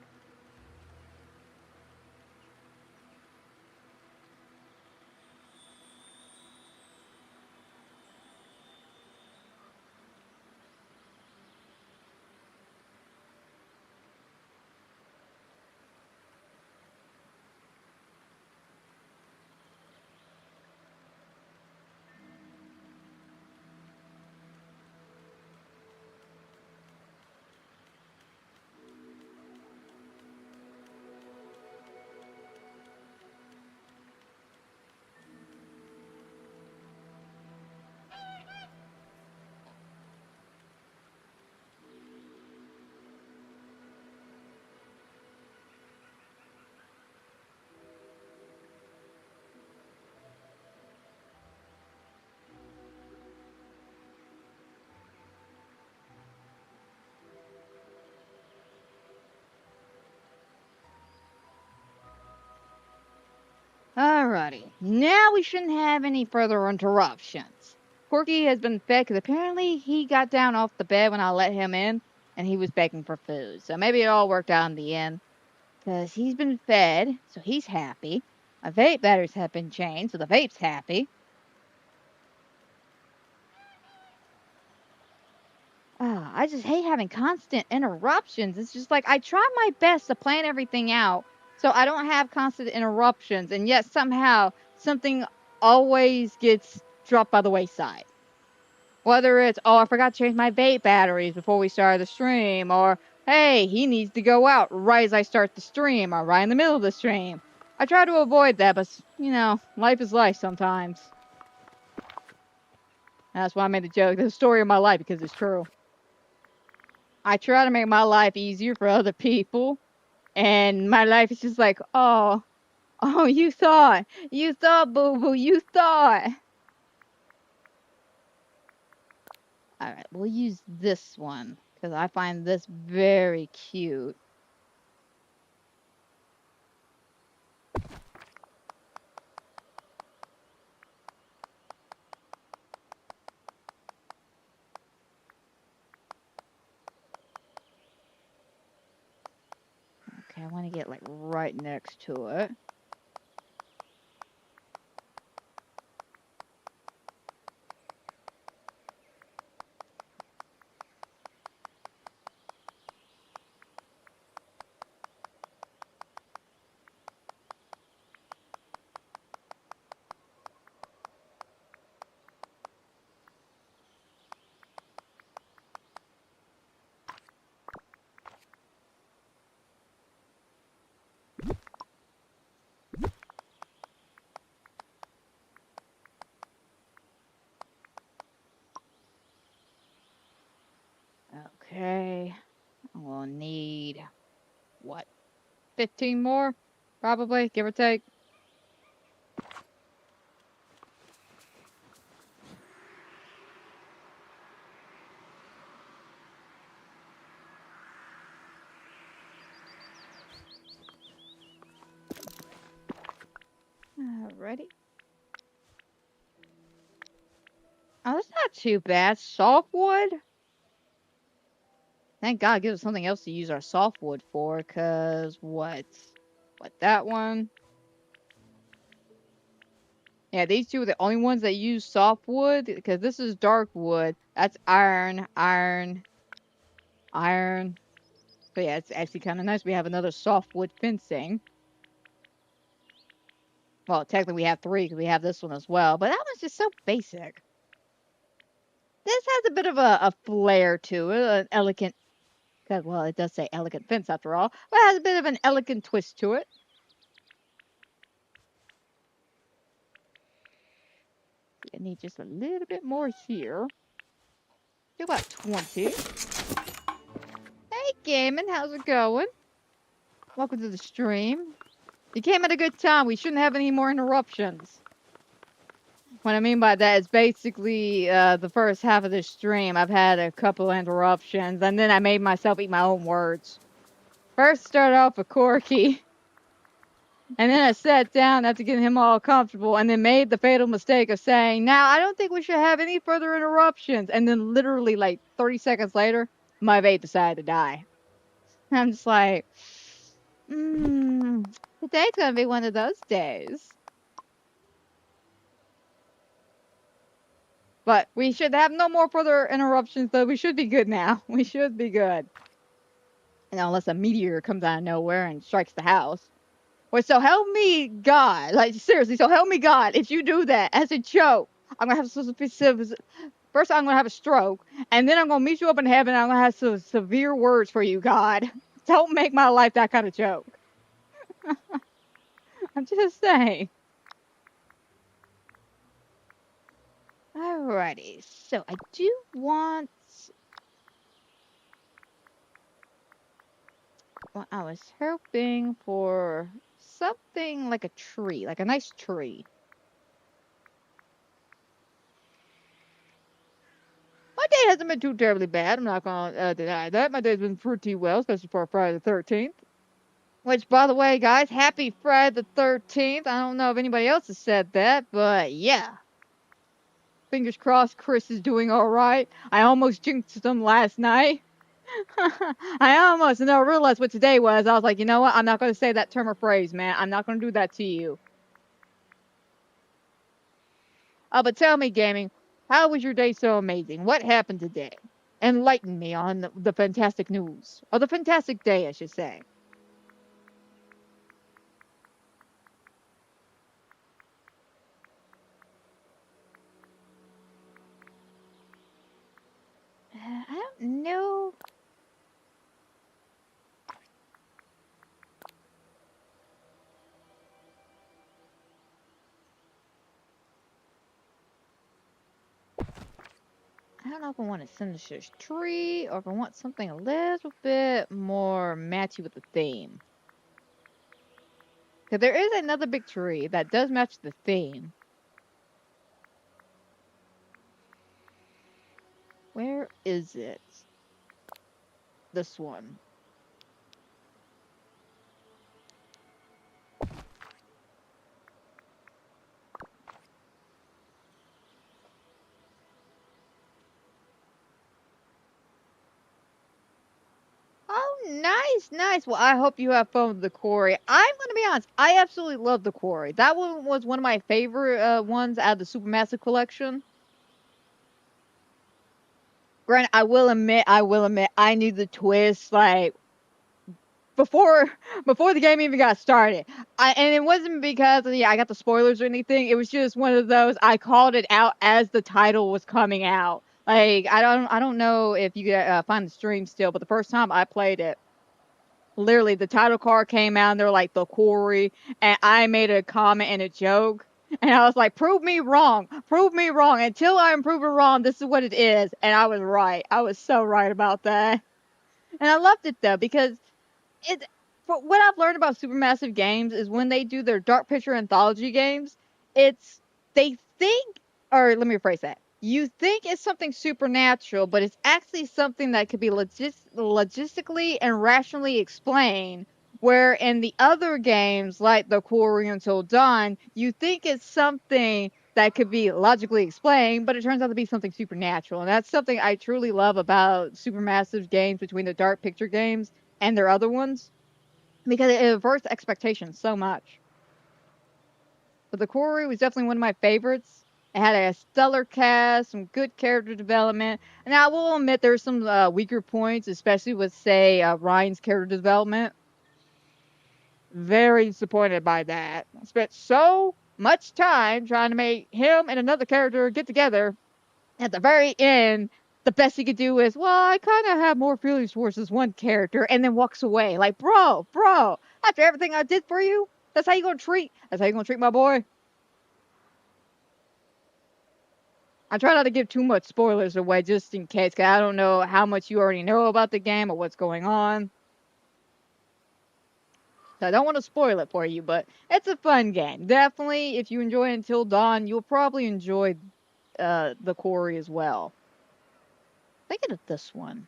Alrighty, now we shouldn't have any further interruptions. Corky has been fed because apparently he got down off the bed when I let him in and he was begging for food. So maybe it all worked out in the end because he's been fed, so he's happy. My vape batteries have been changed, so the vape's happy. I just hate having constant interruptions. It's just like I try my best to plan everything out so I don't have constant interruptions, and yet somehow something always gets dropped by the wayside. Whether it's, oh, I forgot to change my vape batteries before we started the stream, or hey, he needs to go out right as I start the stream, or right in the middle of the stream. I try to avoid that, but, life is life sometimes. That's why I made the joke, the story of my life, because it's true. I try to make my life easier for other people, and my life is just like, oh, you thought, boo boo, you thought. Alright, we'll use this one, because I find this very cute. Okay, I want to get, like, right next to it. what, 15 more? Probably, give or take. Alrighty. Oh, that's not too bad. Softwood? Thank God it gives us something else to use our softwood for, cause what? What, that one? Yeah, these two are the only ones that use softwood, because this is dark wood. That's iron, iron, iron. So yeah, it's actually kind of nice. We have another softwood fencing. Well, technically we have three, because we have this one as well, but that one's just so basic. This has a bit of a flair to it, an elegant, well, it does say elegant fence after all, but it has a bit of an elegant twist to it. I need just a little bit more here. Do about 20. Hey, Gaming, how's it going? Welcome to the stream. You came at a good time. We shouldn't have any more interruptions. What I mean by that is basically the first half of this stream, I've had a couple interruptions, and then I made myself eat my own words. First started off with Corky, and then I sat down after getting him all comfortable, and then made the fatal mistake of saying, now, I don't think we should have any further interruptions. And then literally like 30 seconds later, my vape decided to die. I'm just like, today's gonna be one of those days. But we should have no more further interruptions, though. We should be good now. We should be good. And unless a meteor comes out of nowhere and strikes the house. Wait, so help me God. Like, seriously, so help me God. If you do that as a joke, I'm going to have first I'm going to have a stroke. And then I'm going to meet you up in heaven and I'm going to have some severe words for you, God. Don't make my life that kind of joke. I'm just saying. Alrighty. So I do want... Well, I was hoping for something like a tree, like a nice tree. My day hasn't been too terribly bad. I'm not going to deny that. My day's been pretty well, especially for Friday the 13th. Which, by the way, guys, happy Friday the 13th. I don't know if anybody else has said that, but yeah. Fingers crossed Chris is doing alright. I almost jinxed him last night. I almost, and then I realized what today was. I was like, you know what? I'm not going to say that term or phrase, man. I'm not going to do that to you. But tell me, Gaming, how was your day so amazing? What happened today? Enlighten me on the fantastic news. Or the fantastic day, I should say. I don't know. I don't know if I want to finish this tree or if I want something a little bit more matchy with the theme. Because there is another big tree that does match the theme. Where is it? This one. Oh, nice, nice. Well, I hope you have fun with the quarry. I'm going to be honest. I absolutely love the quarry. That one was one of my favorite ones out of the Supermassive collection. Granted, I will admit, I knew the twist, like, before the game even got started. And it wasn't because, yeah, I got the spoilers or anything. It was just one of those, I called it out as the title was coming out. Like, I don't know if you find the stream still, but the first time I played it, literally the title card came out and they're like the quarry, and I made a comment and a joke. And I was like, prove me wrong. Prove me wrong. Until I'm proven wrong, this is what it is. And I was right. I was so right about that. And I loved it, though, because what I've learned about Supermassive Games is when they do their Dark Picture Anthology games, it's they think, or let me rephrase that. You think it's something supernatural, but it's actually something that could be logistically and rationally explained. Where in the other games, like The Quarry Until Dawn, you think it's something that could be logically explained, but it turns out to be something supernatural. And that's something I truly love about Supermassive Games between the Dark Picture games and their other ones because it averts expectations so much. But The Quarry was definitely one of my favorites. It had a stellar cast, some good character development, and I will admit there's some weaker points, especially with, say, Ryan's character development. Very disappointed by that. I spent so much time trying to make him and another character get together. At the very end, the best he could do is, well, I kind of have more feelings towards this one character, and then walks away. Like, bro, after everything I did for you, that's how you gonna treat my boy? I try not to give too much spoilers away just in case, because I don't know how much you already know about the game or what's going on. So I don't want to spoil it for you, but it's a fun game. Definitely, if you enjoy Until Dawn, you'll probably enjoy The Quarry as well. Thinking of this one.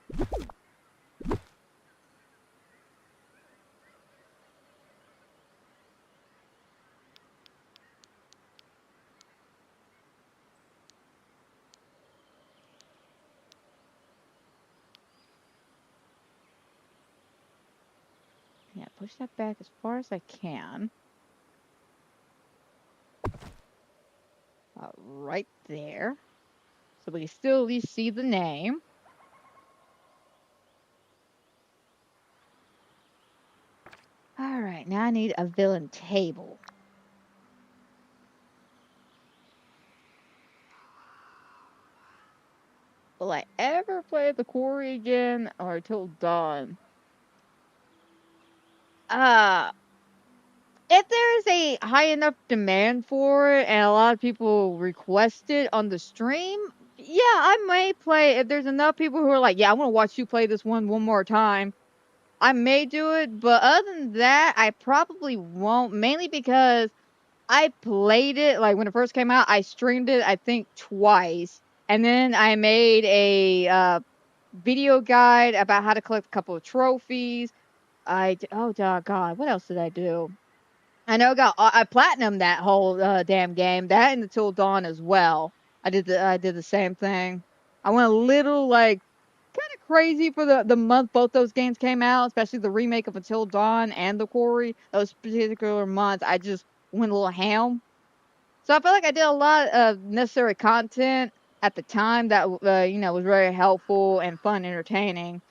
Yeah, push that back as far as I can. Right there. So we can still at least see the name. Alright, now I need a villain table. Will I ever play The Quarry again or Till Dawn? If there is a high enough demand for it and a lot of people request it on the stream, yeah, I may play. If there's enough people who are like, yeah, I want to watch you play this one more time, I may do it. But other than that, I probably won't. Mainly because I played it, like when it first came out, I streamed it, I think twice. And then I made a video guide about how to collect a couple of trophies. Oh, God, what else did I do? I know I platinumed that whole damn game. That and Until Dawn as well. I did the same thing. I went a little like kind of crazy for the month both those games came out, especially the remake of Until Dawn and The Quarry. Those particular months, I just went a little ham. So I feel like I did a lot of necessary content at the time that was very helpful and fun, entertaining.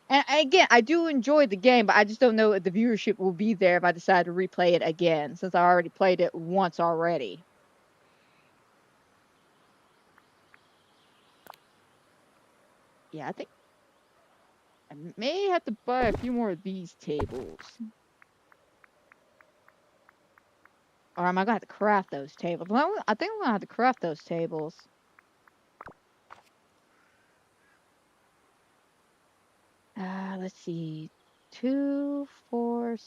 And again, I do enjoy the game, but I just don't know if the viewership will be there if I decide to replay it again, since I already played it once already. Yeah, I think I may have to buy a few more of these tables. Or am I going to have to craft those tables? Well, I think I'm going to have to craft those tables. Let's see. 2, 4,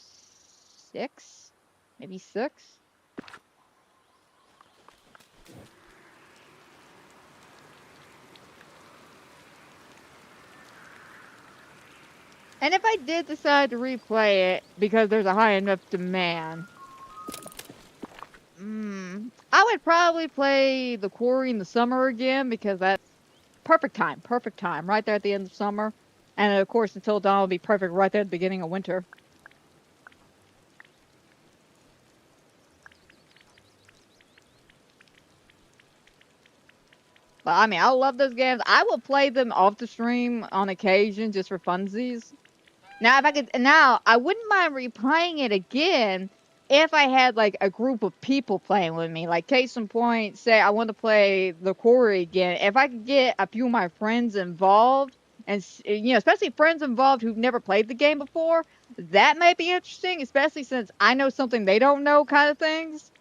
6? Maybe 6? And if I did decide to replay it because there's a high enough demand, I would probably play The Quarry in the summer again because that's perfect time, right there at the end of summer. And of course, Until Dawn will be perfect right there at the beginning of winter. But I mean, I love those games. I will play them off the stream on occasion just for funsies. Now, I wouldn't mind replaying it again if I had like a group of people playing with me. Like, case in point, say I want to play The Quarry again. If I could get a few of my friends involved, and especially friends involved who've never played the game before, that might be interesting. Especially since I know something they don't know, kind of things.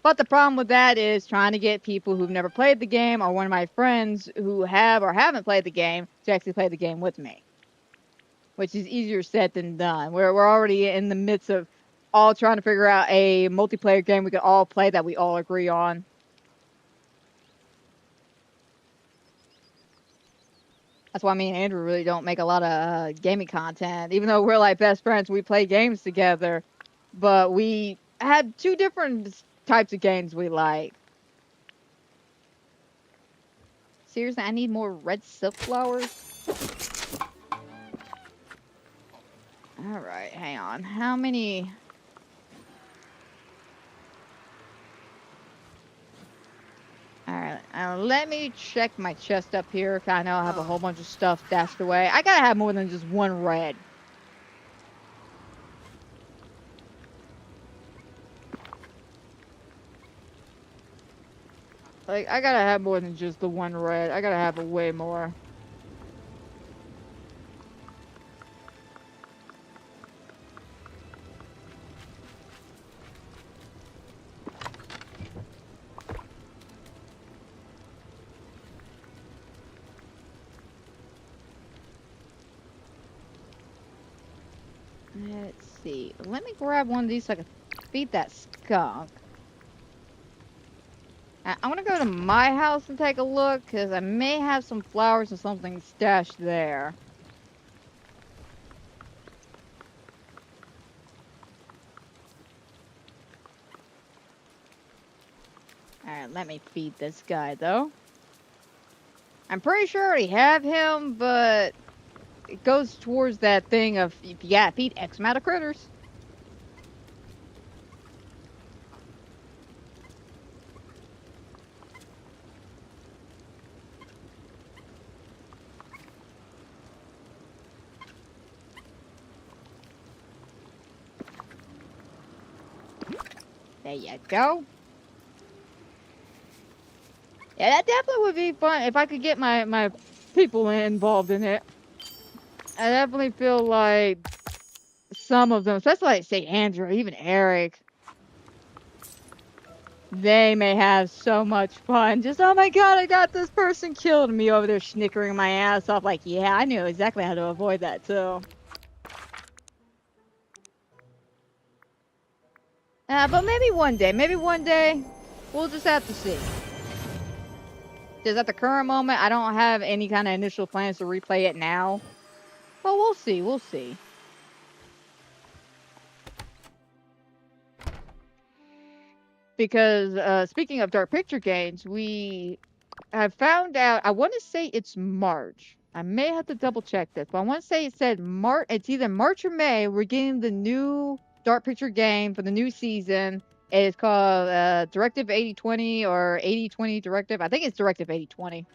But the problem with that is trying to get people who've never played the game or one of my friends who have or haven't played the game to actually play the game with me. which is easier said than done. We're already in the midst of all trying to figure out a multiplayer game we can all play that we all agree on. That's why me and Andrew really don't make a lot of gaming content. Even though we're like best friends, we play games together, but we had two different types of games we like. Seriously, I need more red silk flowers. Alright, hang on. How many? Alright, let me check my chest up here. I know I have a whole bunch of stuff stashed away. I gotta have more than just one red. Like, I gotta have more than just the one red. I gotta have a way more. Let's see. Let me grab one of these so I can feed that skunk. I'm gonna go to my house and take a look, because I may have some flowers or something stashed there. Alright, let me feed this guy, though. I'm pretty sure I already have him, but it goes towards that thing of, yeah, feed X amount of critters. There you go. Yeah, that definitely would be fun if I could get my people involved in it. I definitely feel like some of them, especially like, say, Andrew, even Eric, they may have so much fun. Just, oh my god, I got this person killed, and me over there snickering my ass off like, yeah, I knew exactly how to avoid that too. But maybe one day, we'll just have to see. Because at the current moment, I don't have any kind of initial plans to replay it now. But we'll see, we'll see. Because, speaking of dark picture games, we have found out, I want to say it's March. I may have to double check this, but I want to say it said March, it's either March or May, we're getting the new dark picture game for the new season. It's called Directive 8020 or 8020 Directive. I think it's Directive 8020.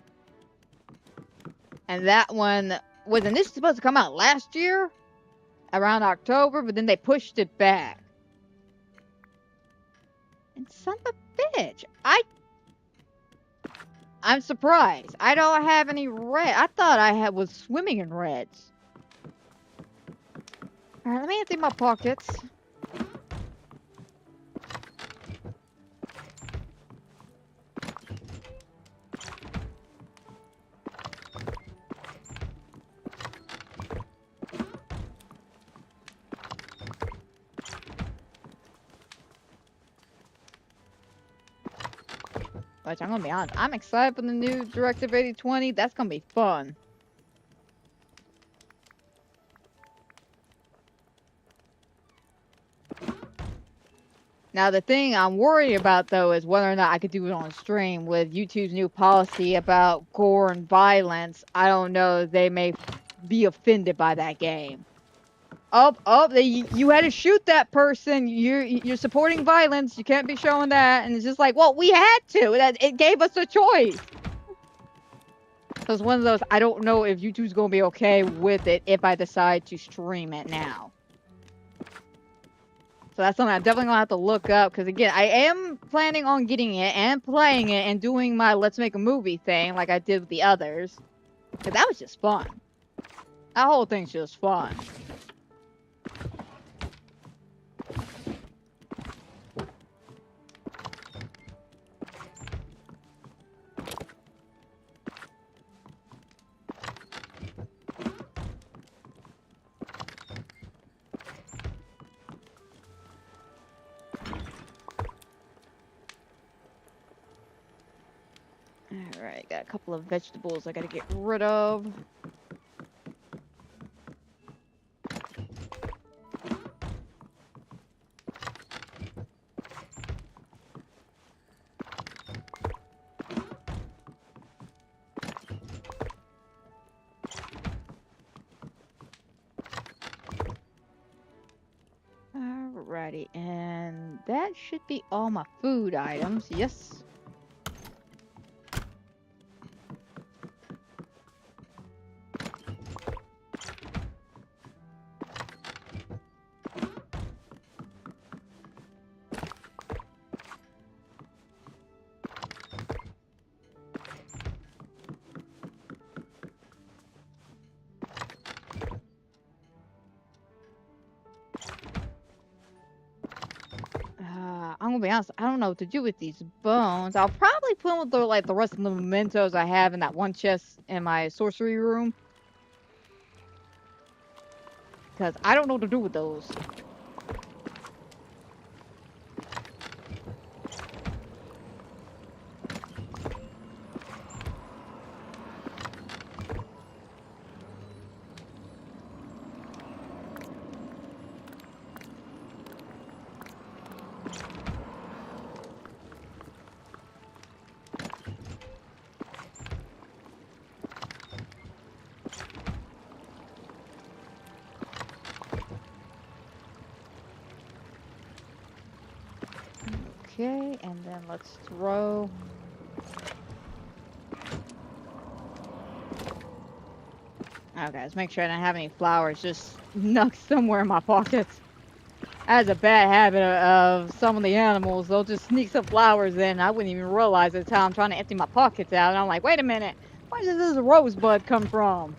And that one was initially supposed to come out last year, around October, but then they pushed it back. And son of a bitch, I'm surprised. I don't have any red. I thought I was swimming in reds. Alright, let me empty my pockets. Which I'm gonna be honest, I'm excited for the new Directive 8020. That's gonna be fun. Now the thing I'm worried about though is whether or not I could do it on stream with YouTube's new policy about gore and violence. I don't know, they may be offended by that game. You had to shoot that person. You're supporting violence. You can't be showing that. And it's just like, well, we had to. It gave us a choice. So it's one of those, I don't know if YouTube's going to be okay with it if I decide to stream it now. So that's something I'm definitely going to have to look up. Because again, I am planning on getting it and playing it and doing my Let's Make a Movie thing like I did with the others. Because that was just fun. That whole thing's just fun. Alright, got a couple of vegetables I gotta get rid of. Alrighty, and that should be all my food items, yes. I'm gonna be honest, I don't know what to do with these bones. I'll probably put them with the rest of the mementos I have in that one chest in my sorcery room. Because I don't know what to do with those. Okay, and then let's throw. Okay, let's make sure I don't have any flowers just snuck somewhere in my pockets. That's a bad habit of some of the animals. They'll just sneak some flowers in. I wouldn't even realize it's how I'm trying to empty my pockets out. And I'm like, wait a minute, where does this rosebud come from?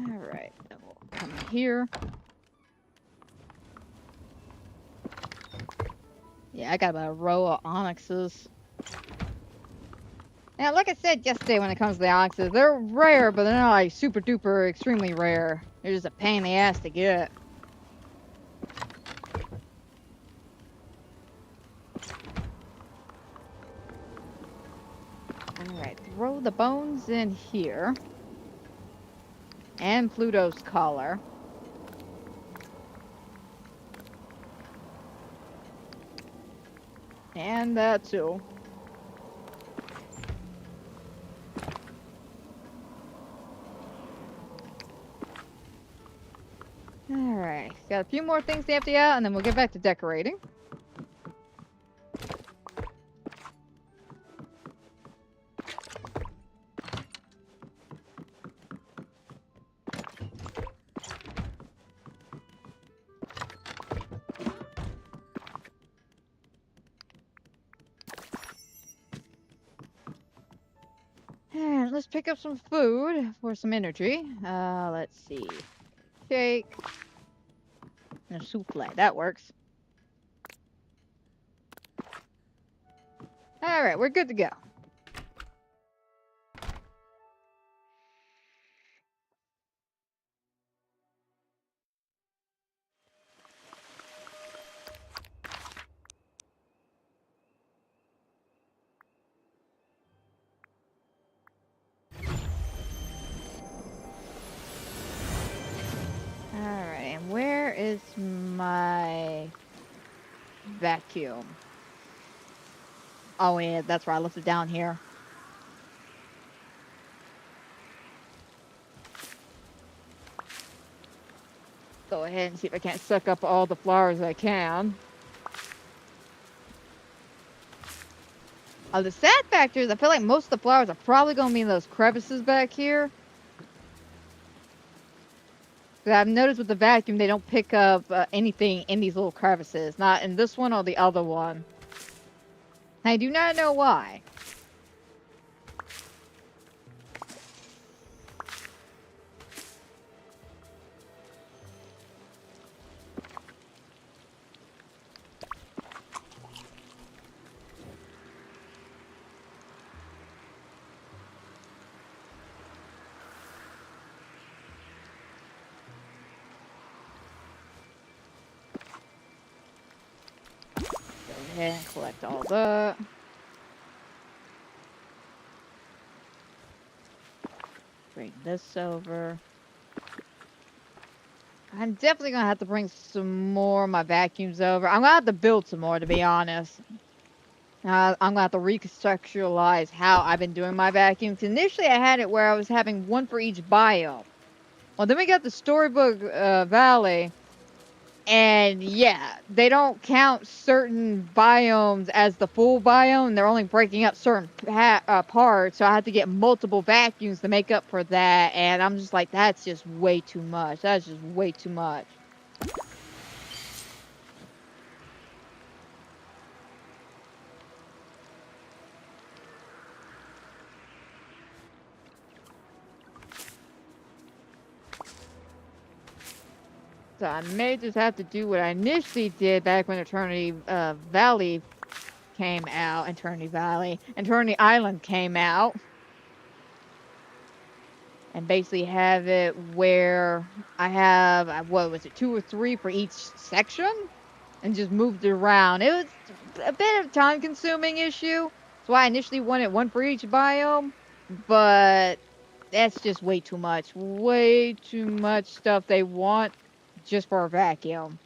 Alright, then we'll come here. Yeah, I got about a row of onyxes. Now, like I said yesterday when it comes to the onyxes, they're rare, but they're not like super duper extremely rare. They're just a pain in the ass to get. Alright, throw the bones in here. And Pluto's collar. And that too. Alright, got a few more things to empty out and then we'll get back to decorating. And let's pick up some food for some energy. Let's see. Cake. And a souffle. That works. Alright, we're good to go. Alright, and where is my vacuum? Oh yeah, that's right, I left it down here. Go ahead and see if I can't suck up all the flowers I can. The sad factor is I feel like most of the flowers are probably going to be in those crevices back here. 'Cause I've noticed with the vacuum, they don't pick up anything in these little crevices. Not in this one or the other one. I do not know why. ahead and collect all that. Bring this over. I'm definitely gonna have to bring some more of my vacuums over. I'm gonna have to build some more, to be honest. I'm gonna have to recontextualize how I've been doing my vacuums. Initially, I had it where I was having one for each biome. Well, then we got the Storybook Valley, and yeah, they don't count certain biomes as the full biome. They're only breaking up certain parts, so I had to get multiple vacuums to make up for that. And I'm just like, that's just way too much. That's just way too much. So I may just have to do what I initially did back when Eternity Valley came out. Eternity Island came out. And basically have it where I have, what was it, 2 or 3 for each section? And just moved it around. It was a bit of a time-consuming issue. That's why I initially wanted one for each biome. But that's just way too much. Way too much stuff they want just for a vacuum.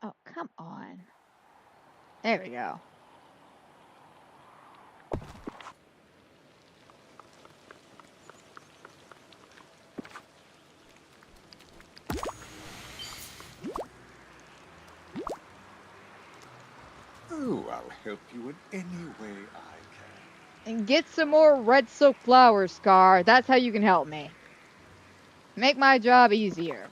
Oh, come on. There we go. Oh, I'll help you in any way I can. And get some more red silk flowers, Scar. That's how you can help me. Make my job easier.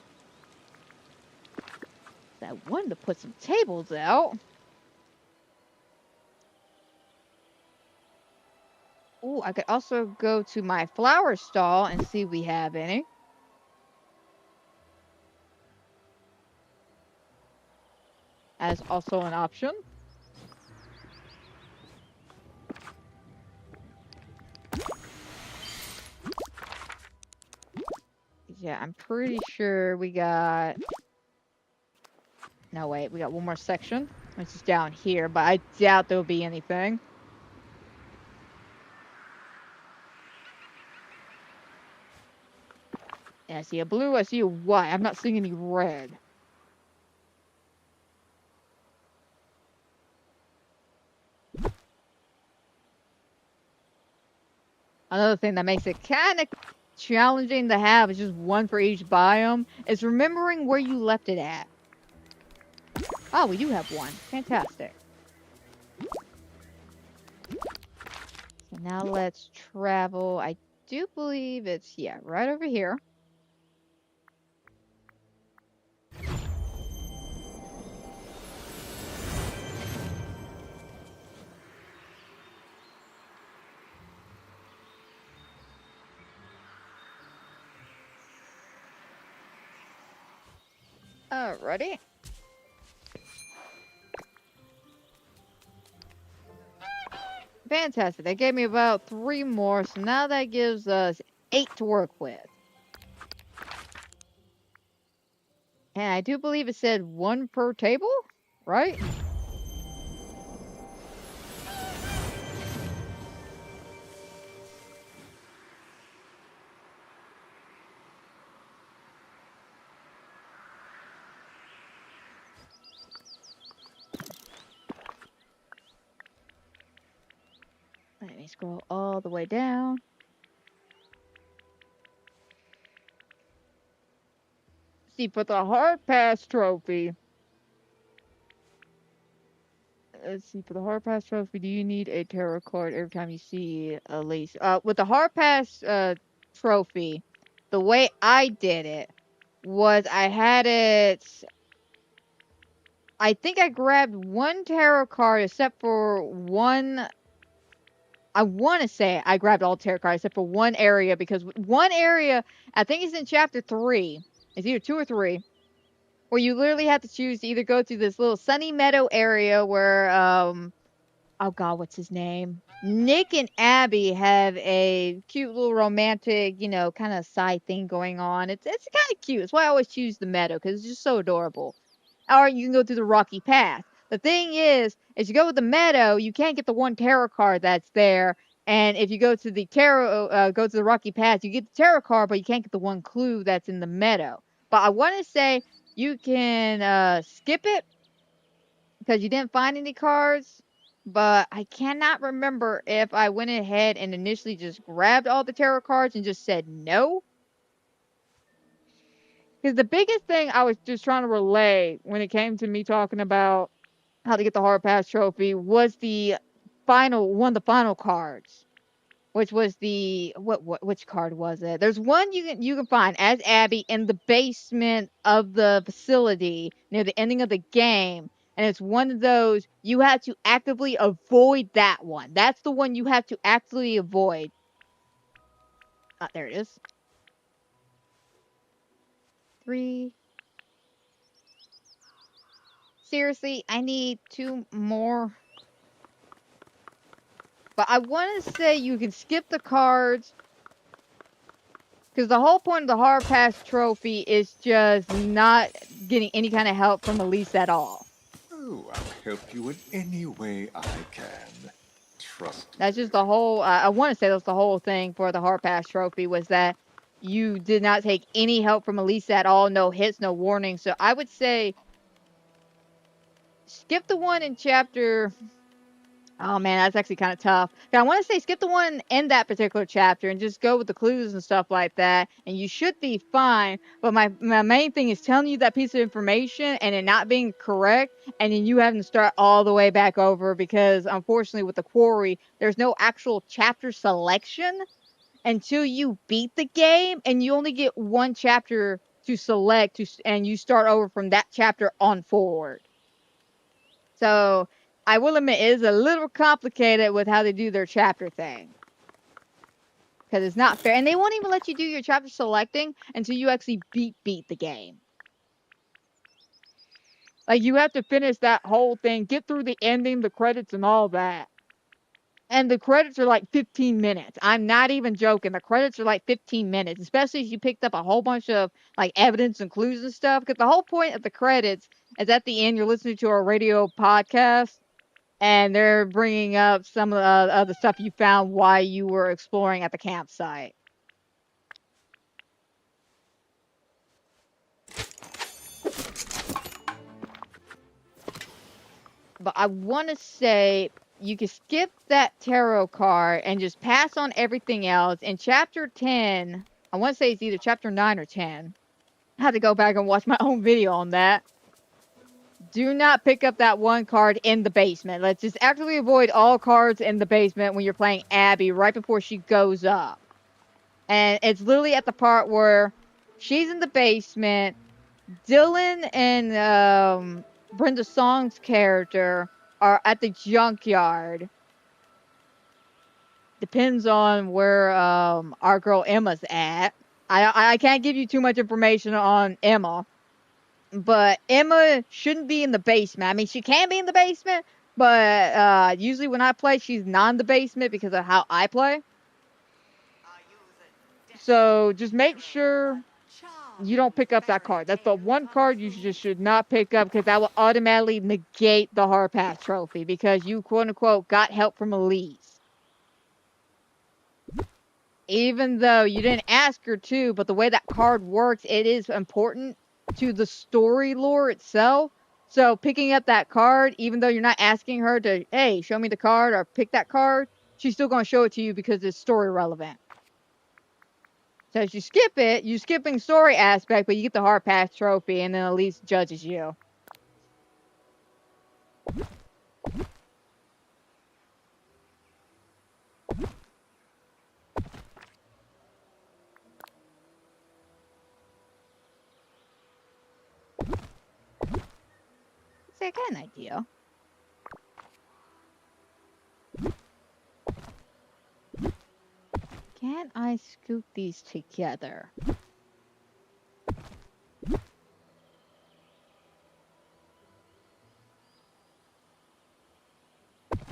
I wanted to put some tables out. Ooh, I could also go to my flower stall and see if we have any. As also an option. Yeah, I'm pretty sure we got... No, wait, we got one more section. Which is down here, but I doubt there'll be anything. Yeah, I see a blue, I see a white. I'm not seeing any red. Another thing that makes it kind of challenging to have is just one for each biome is remembering where you left it at. Oh, we do have one. Fantastic. So now let's travel. I do believe it's, yeah, right over here. Alrighty. Fantastic. They gave me about 3 more, so now that gives us 8 to work with. And I do believe it said 1 per table, right? Let me scroll all the way down. See, for the hard pass trophy. Let's see, for the hard pass trophy, do you need a tarot card every time you see a lace? With the hard pass trophy, the way I did it was I had it. I think I grabbed 1 tarot card except for one. I want to say I grabbed all tarot cards except for one area because one area, I think it's in chapter 3. It's either 2 or 3, where you literally have to choose to either go to this little sunny meadow area where oh god, what's his name? Nick and Abby have a cute little romantic, kind of side thing going on. It's kind of cute. It's why I always choose the meadow because it's just so adorable. Or you can go through the rocky path. The thing is you go with the meadow, you can't get the one tarot card that's there. And if you go to the go to the rocky path, you get the tarot card, but you can't get the one clue that's in the meadow. But I want to say you can skip it because you didn't find any cards. But I cannot remember if I went ahead and initially just grabbed all the tarot cards and just said no. Because the biggest thing I was just trying to relay when it came to me talking about how to get the hard pass trophy was the one of the final cards, which was the which card was it? There's one you can find as Abby in the basement of the facility near the ending of the game, and it's one of those you have to actively avoid that one. That's the one you have to actively avoid. There it is. 3. Seriously, I need 2 more. But I want to say you can skip the cards because the whole point of the hard pass trophy is just not getting any kind of help from Elise at all. Oh, I'll help you in any way I can. Trust me. That's just the whole. I want to say that's the whole thing for the hard pass trophy was that you did not take any help from Elise at all. No hits, no warnings. So I would say skip the one in chapter. Oh man, that's actually kind of tough. I want to say skip the one in that particular chapter and just go with the clues and stuff like that, and you should be fine. But my main thing is telling you that piece of information and it not being correct, and then you having to start all the way back over because unfortunately with the quarry, there's no actual chapter selection until you beat the game, and you only get one chapter to select and you start over from that chapter on forward. So I will admit it is a little complicated with how they do their chapter thing. Because it's not fair. And they won't even let you do your chapter selecting until you actually beat the game. Like, you have to finish that whole thing, get through the ending, the credits, and all that. And the credits are like 15 minutes. I'm not even joking. The credits are like 15 minutes, especially if you picked up a whole bunch of like evidence and clues and stuff. Because the whole point of the credits is at the end, you're listening to a radio podcast and they're bringing up some of the stuff you found while you were exploring at the campsite. But I want to say you can skip that tarot card and just pass on everything else. In chapter 10, I want to say it's either chapter 9 or 10. I had to go back and watch my own video on that. Do not pick up that one card in the basement. Let's just actively avoid all cards in the basement when you're playing Abby right before she goes up. And it's literally at the part where she's in the basement. Dylan and Brenda Song's character are at the junkyard. Depends on where our girl Emma's at. I can't give you too much information on Emma. But Emma shouldn't be in the basement. I mean, she can be in the basement, but usually when I play, she's not in the basement because of how I play. So just make sure you don't pick up that card. That's the one card you just should not pick up because that will automatically negate the hard pass trophy because you quote unquote got help from Elise. Even though you didn't ask her to, but the way that card works, it is important to the story lore itself. So picking up that card, even though you're not asking her to, hey, show me the card or pick that card, she's still going to show it to you because it's story relevant. So as you skip it, you're skipping story aspect, but you get the hard pass trophy, and then Elise judges you. See, I got an idea. Can I scoop these together?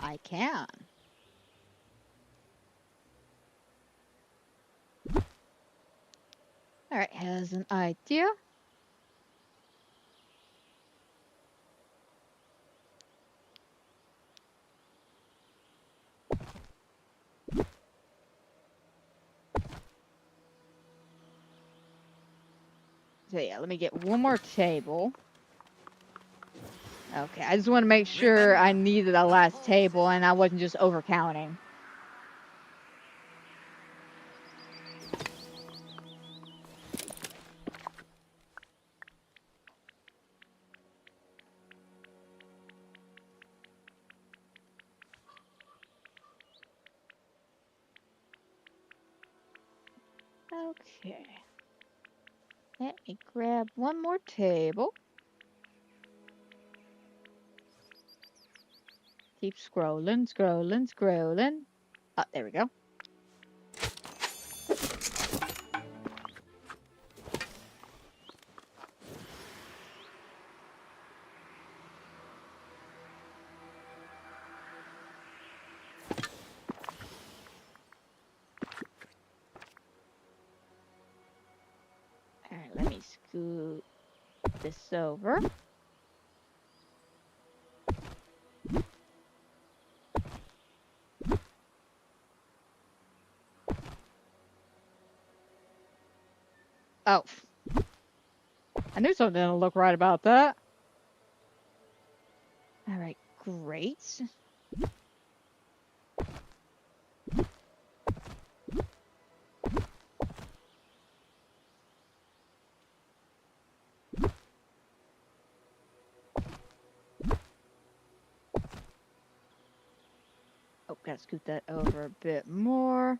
I can. Alright, has an idea. So yeah, let me get one more table. Okay, I just want to make sure I needed a last table and I wasn't just overcounting. Okay. Let me grab one more table. Keep scrolling, scrolling, scrolling. Oh, there we go. Alright, let me scoot this over. Oh. I knew something didn't look right about that. Alright, great. Oh, gotta scoot that over a bit more.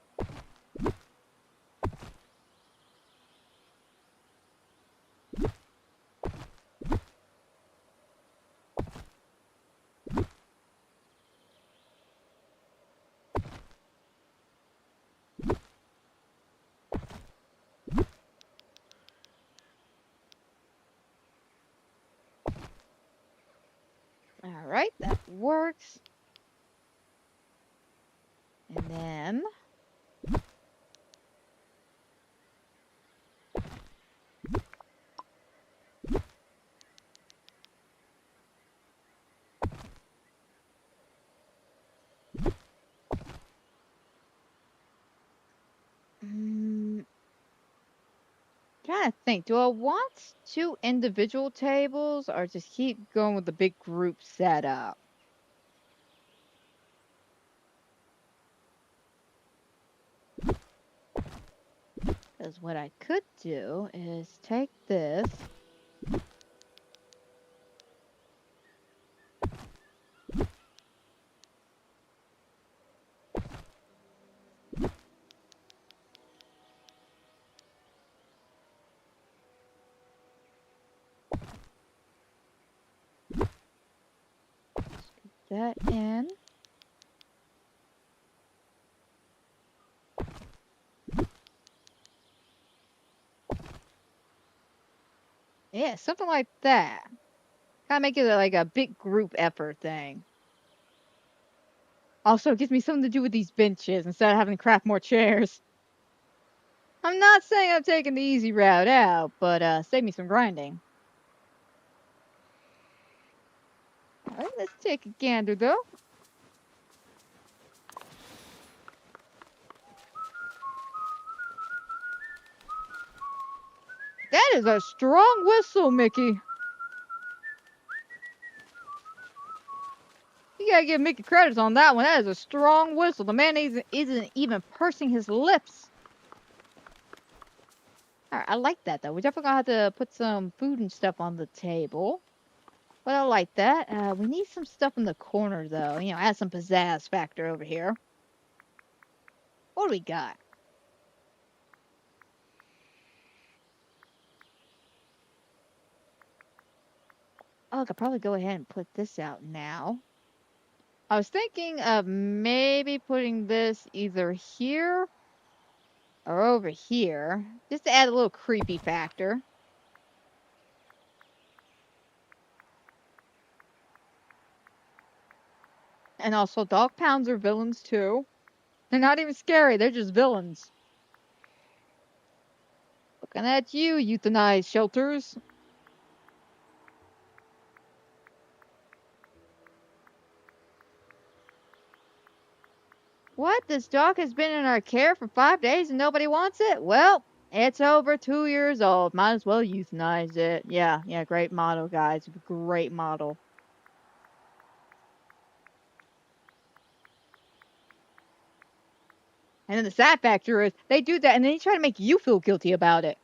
Alright, that works. And then... trying to think, do I want 2 individual tables or just keep going with the big group setup? Because what I could do is take this. That in. Yeah, something like that. Kind of make it like a big group effort thing. Also, it gives me something to do with these benches instead of having to craft more chairs. I'm not saying I'm taking the easy route out, but save me some grinding. Alright, let's take a gander though. That is a strong whistle, Mickey. You gotta give Mickey credit on that one. That is a strong whistle. The man isn't even pursing his lips. Alright, I like that though. We're definitely gonna have to put some food and stuff on the table. But I like that. We need some stuff in the corner though. You know, add some pizzazz factor over here. What do we got? Oh, I could probably go ahead and put this out now. I was thinking of maybe putting this either here or over here, just to add a little creepy factor. And also, dog pounds are villains too. They're not even scary, they're just villains. Looking at you, euthanized shelters. What? This dog has been in our care for 5 days and nobody wants it? Well, it's over 2 years old. Might as well euthanize it. Yeah, great model, guys. Great model. And then the sad factor is they do that and then they try to make you feel guilty about it.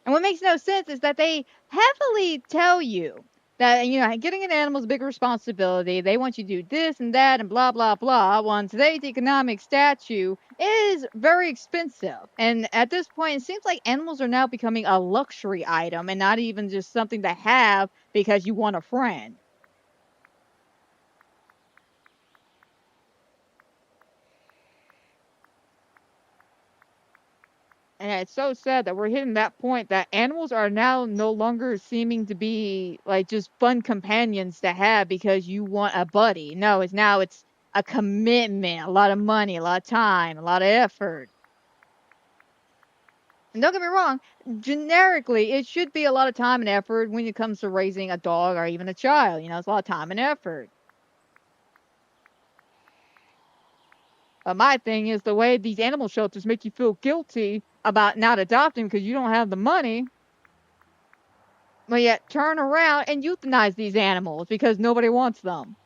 And what makes no sense is that they heavily tell you that, getting an animal is a big responsibility. They want you to do this and that and blah, blah, blah. Well, in today's economic statute, it is very expensive. And at this point, it seems like animals are now becoming a luxury item and not even just something to have because you want a friend. And it's so sad that we're hitting that point that animals are now no longer seeming to be like just fun companions to have because you want a buddy. No, it's a commitment, a lot of money, a lot of time, a lot of effort. And don't get me wrong, generically, it should be a lot of time and effort when it comes to raising a dog or even a child. It's a lot of time and effort. But my thing is the way these animal shelters make you feel guilty about not adopting because you don't have the money. But yet turn around and euthanize these animals because nobody wants them.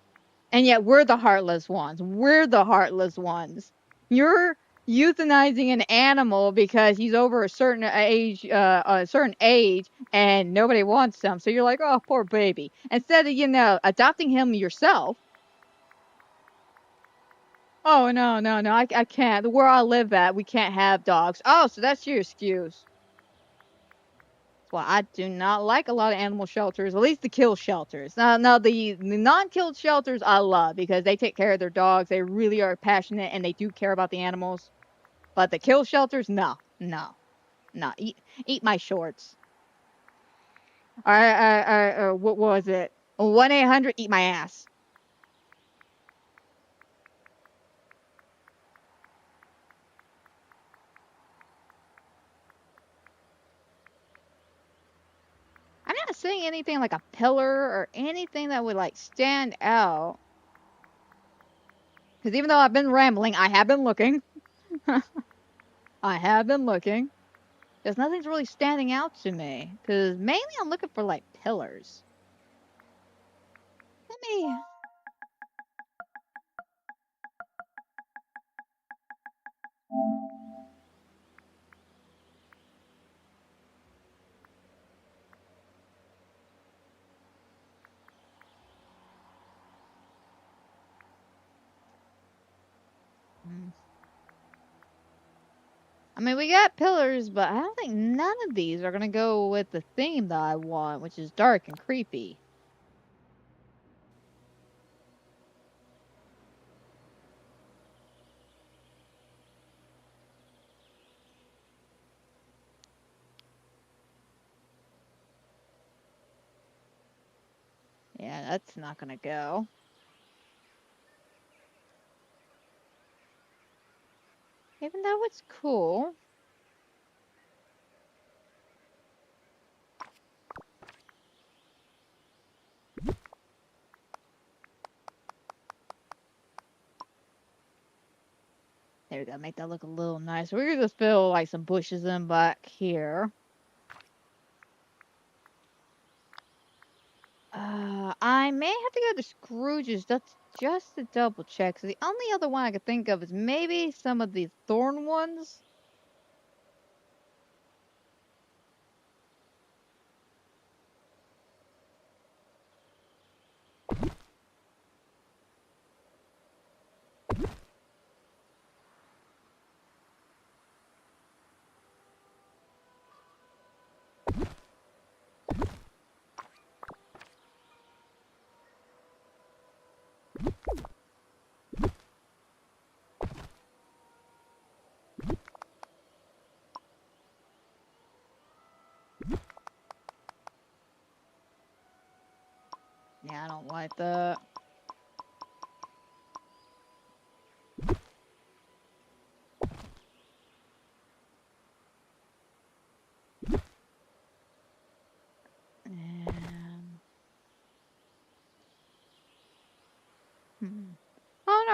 And yet we're the heartless ones. We're the heartless ones. You're euthanizing an animal because he's over a certain age, and nobody wants him. So you're like, oh, poor baby. Instead of, adopting him yourself. Oh, no, no, no, I can't. Where I live at, we can't have dogs. Oh, so that's your excuse. Well, I do not like a lot of animal shelters, at least the kill shelters. Now the non-killed shelters I love because they take care of their dogs. They really are passionate and they do care about the animals. But the kill shelters, no, no, no. Eat my shorts. What was it? 1-800 eat my ass. I'm not seeing anything like a pillar or anything that would like stand out. Because even though I've been rambling, I have been looking. I have been looking. Because nothing's really standing out to me. Because mainly I'm looking for, like, pillars. Let me... I mean, we got pillars, but I don't think none of these are going to go with the theme that I want, which is dark and creepy. Yeah, that's not going to go. Even though it's cool. There we go. Make that look a little nicer. We're going to just fill, like, some bushes in back here. I may have to go to Scrooge's. That's just to double check. So the only other one I could think of is maybe some of the thorn ones. Yeah, I don't like that.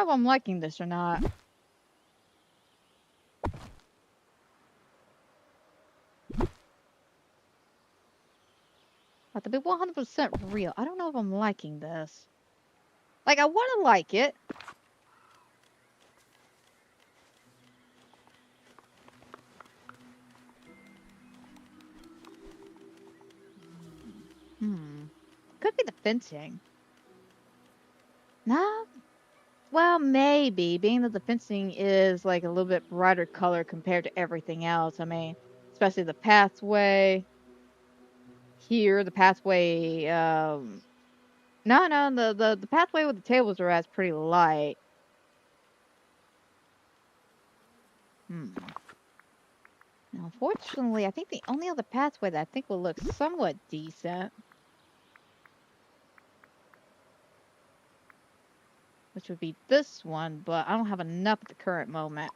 know if I'm liking this or not. But to be 100% real, I don't know if I'm liking this. Like, I want to like it. Could be the fencing. No? Well, maybe. Being that the fencing is, like, a little bit brighter color compared to everything else. I mean, especially the pathway. Here, the pathway, no, the pathway with the tables are at is pretty light. Now, unfortunately, I think the only other pathway that I think will look somewhat decent, which would be this one, but I don't have enough at the current moment.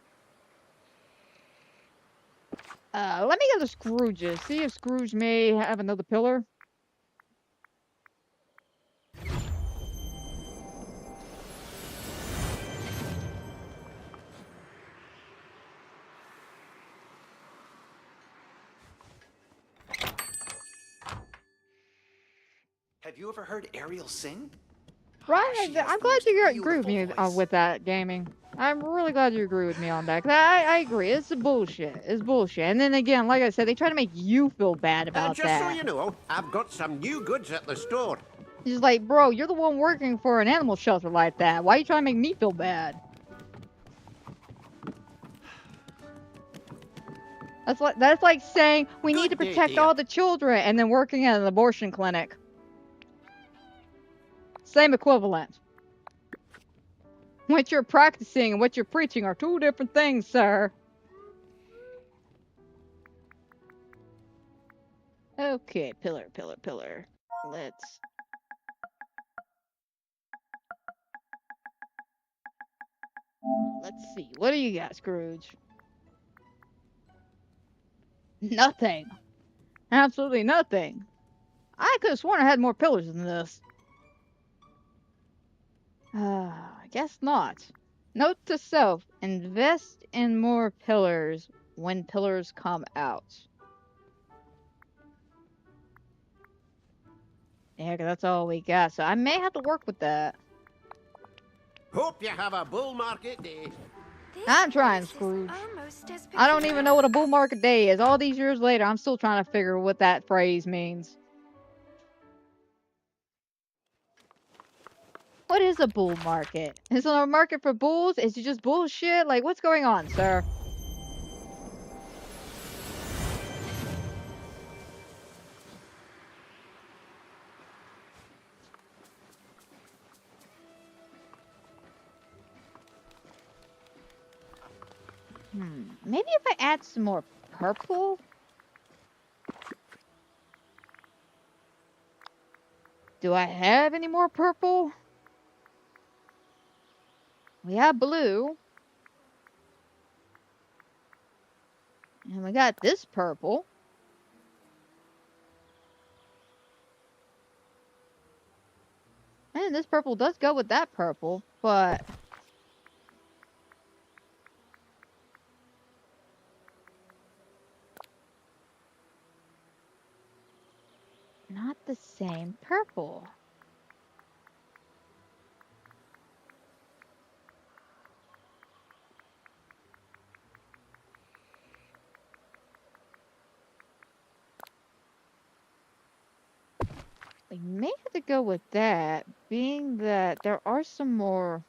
Let me go to Scrooge's. See if Scrooge may have another pillar. Have you ever heard Ariel sing? Right, She has I'm the glad most you agree with beautiful me voice. with that, gaming. I'm really glad you agree with me on that. 'Cause I agree. It's bullshit. It's bullshit. And then again, like I said, they try to make you feel bad about Just so that. you know, I've got some new goods at the store. He's like, bro, you're the one working for an animal shelter like that. Why are you trying to make me feel bad? That's like saying we need to Good day, protect dear. all the children and then working at an abortion clinic. Same equivalent. What you're practicing and what you're preaching are two different things, sir. Okay, pillar. Let's see. What do you got, Scrooge? Nothing. Absolutely nothing. I could have sworn I had more pillars than this. I guess not. Note to self, invest in more pillars when pillars come out. Yeah, 'cause that's all we got, so I may have to work with that. Hope you have a bull market day. I'm trying, Scrooge. I don't even know what a bull market day is. All these years later, I'm still trying to figure what that phrase means. What is a bull market? Is it a market for bulls? Is it just bullshit? Like, what's going on, sir? Maybe if I add some more purple? Do I have any more purple? We have blue. And we got this purple. And this purple does go with that purple, but not the same purple. We may have to go with that, being that there are some more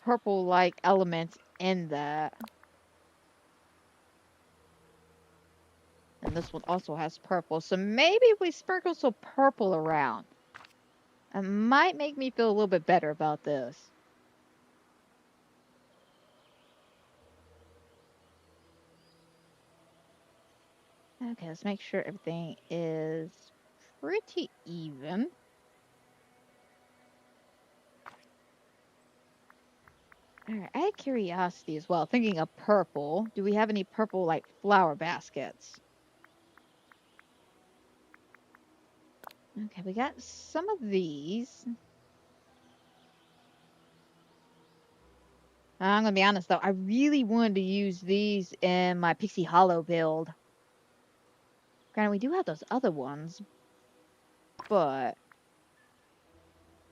purple-like elements in that. And this one also has purple, so maybe if we sprinkle some purple around, it might make me feel a little bit better about this. Okay, let's make sure everything is pretty even. Alright, I had curiosity as well. Thinking of purple, do we have any purple, like, flower baskets? Okay, we got some of these. I'm gonna be honest though, I really wanted to use these in my Pixie Hollow build. Granted, we do have those other ones, but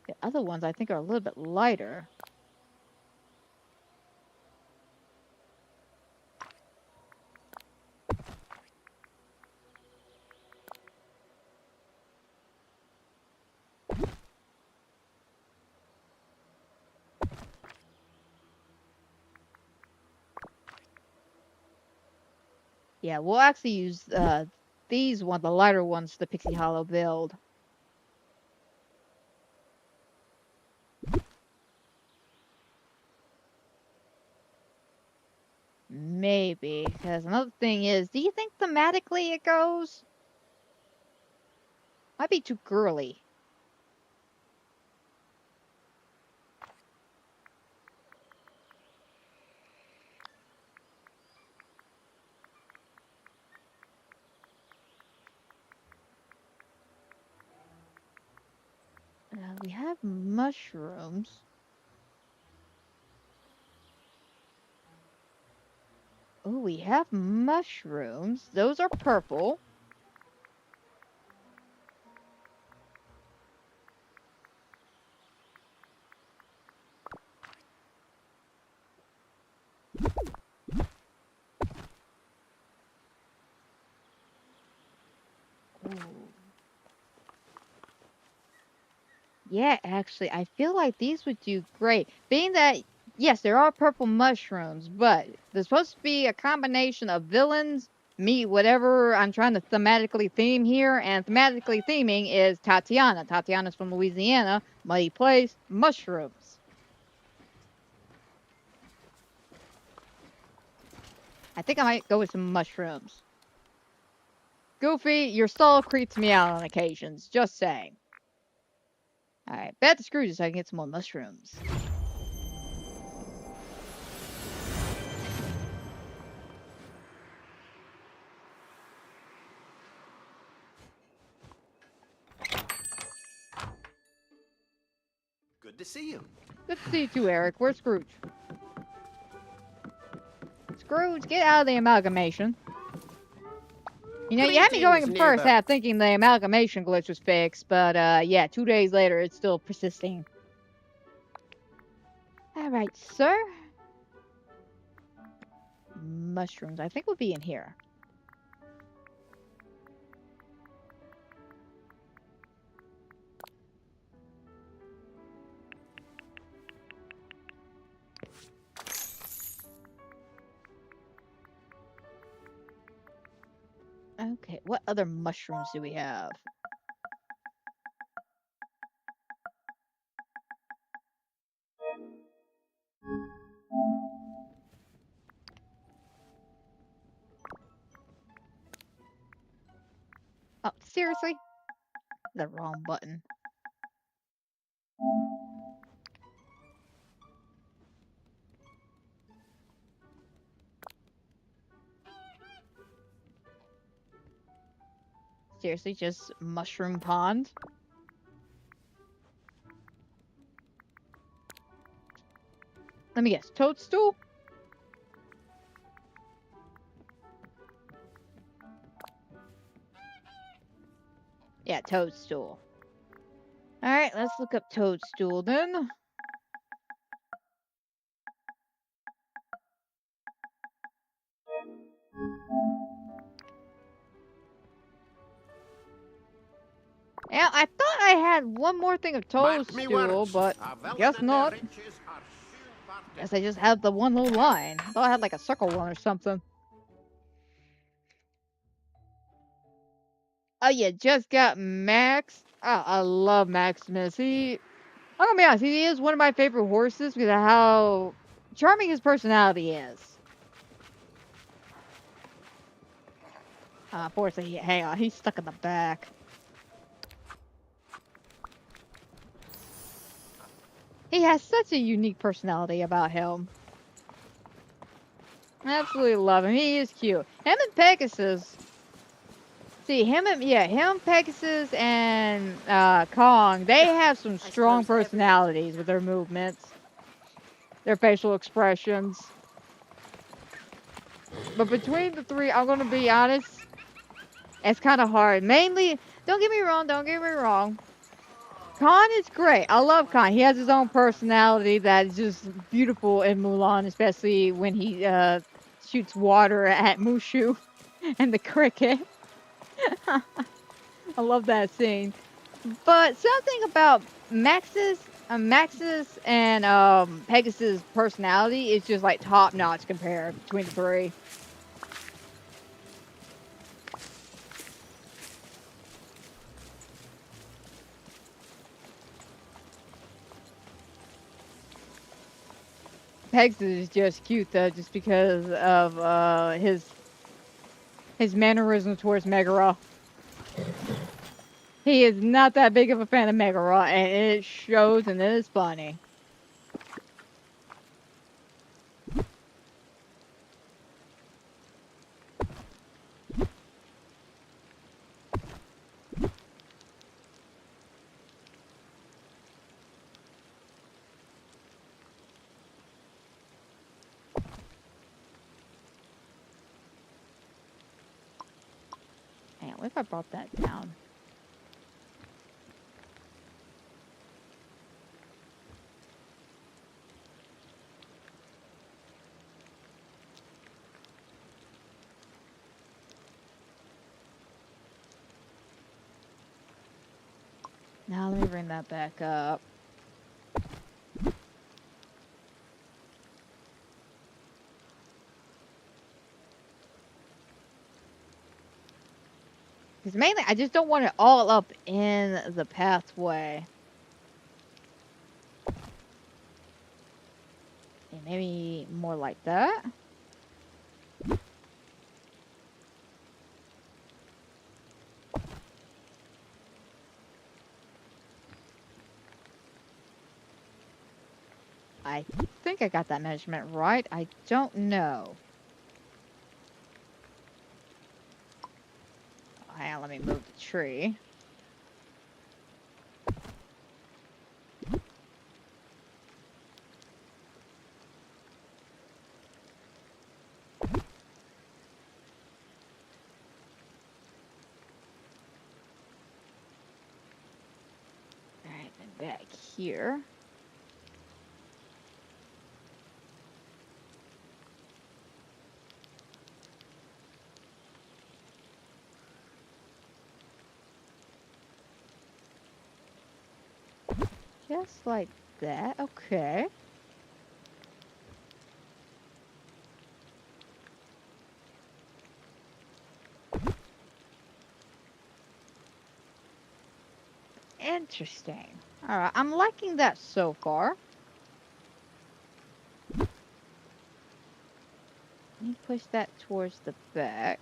the other ones I think are a little bit lighter. Yeah, we'll actually use these ones, the lighter ones, for the Pixie Hollow build. Maybe, because another thing is, do you think thematically it goes? Might be too girly. We have mushrooms. Oh, we have mushrooms. Those are purple. Ooh. Yeah, actually, I feel like these would do great. Being that, yes, there are purple mushrooms, but there's supposed to be a combination of villains, meet whatever I'm trying to thematically theme here, and thematically theming is Tatiana. Tatiana's from Louisiana, muddy place, mushrooms. I think I might go with some mushrooms. Goofy, your stall creeps me out on occasions, just saying. Alright, bet the screws so I can get some more mushrooms. Good to see you. Good to see you too, Eric. Where's Scrooge? Scrooge, get out of the amalgamation. You know, you had me going in the first half thinking the amalgamation glitch was fixed, but yeah, 2 days later, it's still persisting. Alright, sir. Mushrooms, I think will be in here. Okay, what other mushrooms do we have? Oh, seriously? The wrong button. Seriously, just mushroom pond? Let me guess, toadstool? Yeah, toadstool. Alright, let's look up toadstool then. Yeah, I thought I had one more thing of toadstool, but guess not. Guess I just have the one little line. I thought I had like a circle one or something. Oh yeah, just got Max. Oh, I love Maximus. I'm gonna be honest, he is one of my favorite horses because of how charming his personality is. Unfortunately, hang on, he's stuck in the back. He has such a unique personality about him. I absolutely love him. He is cute. Him and Pegasus. See, him, Pegasus, and Kong, they have some strong personalities with their movements. their facial expressions. But between the three, I'm gonna be honest, it's kind of hard. Mainly, don't get me wrong. Don't get me wrong. Khan is great. I love Khan. He has his own personality that is just beautiful in Mulan, especially when he shoots water at Mushu and the cricket. I love that scene. But something about Max's and Pegasus' personality is just like top notch compared between the three. Pegasus is just cute though, just because of his mannerism towards Megara. He is not that big of a fan of Megara, and it shows, and it is funny. Man, what if I brought that down? Now let me bring that back up. Because mainly, I just don't want it all up in the pathway. Okay, maybe more like that. I think I got that measurement right. I don't know. Hang on, let me move the tree. Alright, and back here. Just like that. Okay. Interesting. Alright, I'm liking that so far. Let me push that towards the back.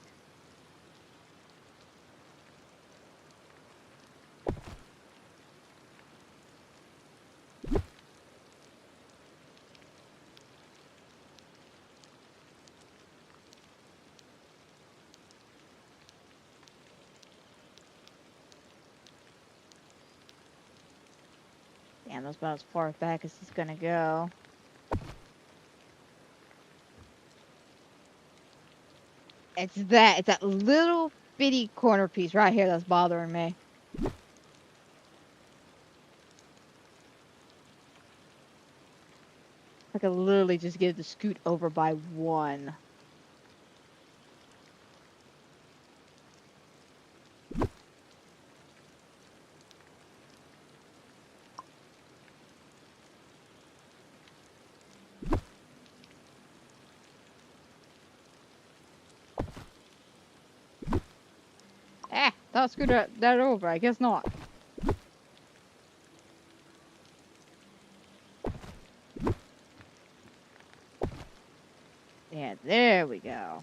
Damn, that's about as far back as it's gonna go. It's that little bitty corner piece right here that's bothering me. I could literally just get it to scoot over by one. Ah, that'll scoot that over. I guess not. Yeah, there we go.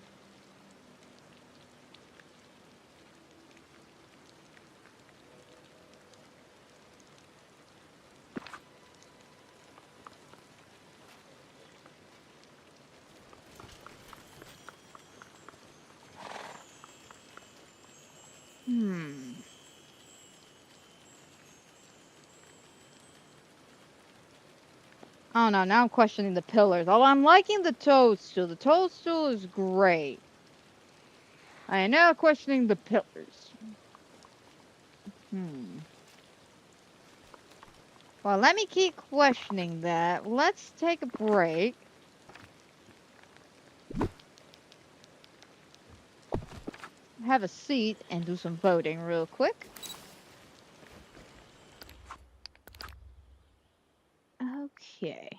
I don't know. Now I'm questioning the pillars. Although I'm liking the toadstool. The toadstool is great. I am now questioning the pillars. Well, let me keep questioning that. Let's take a break. Have a seat and do some voting real quick. Okay.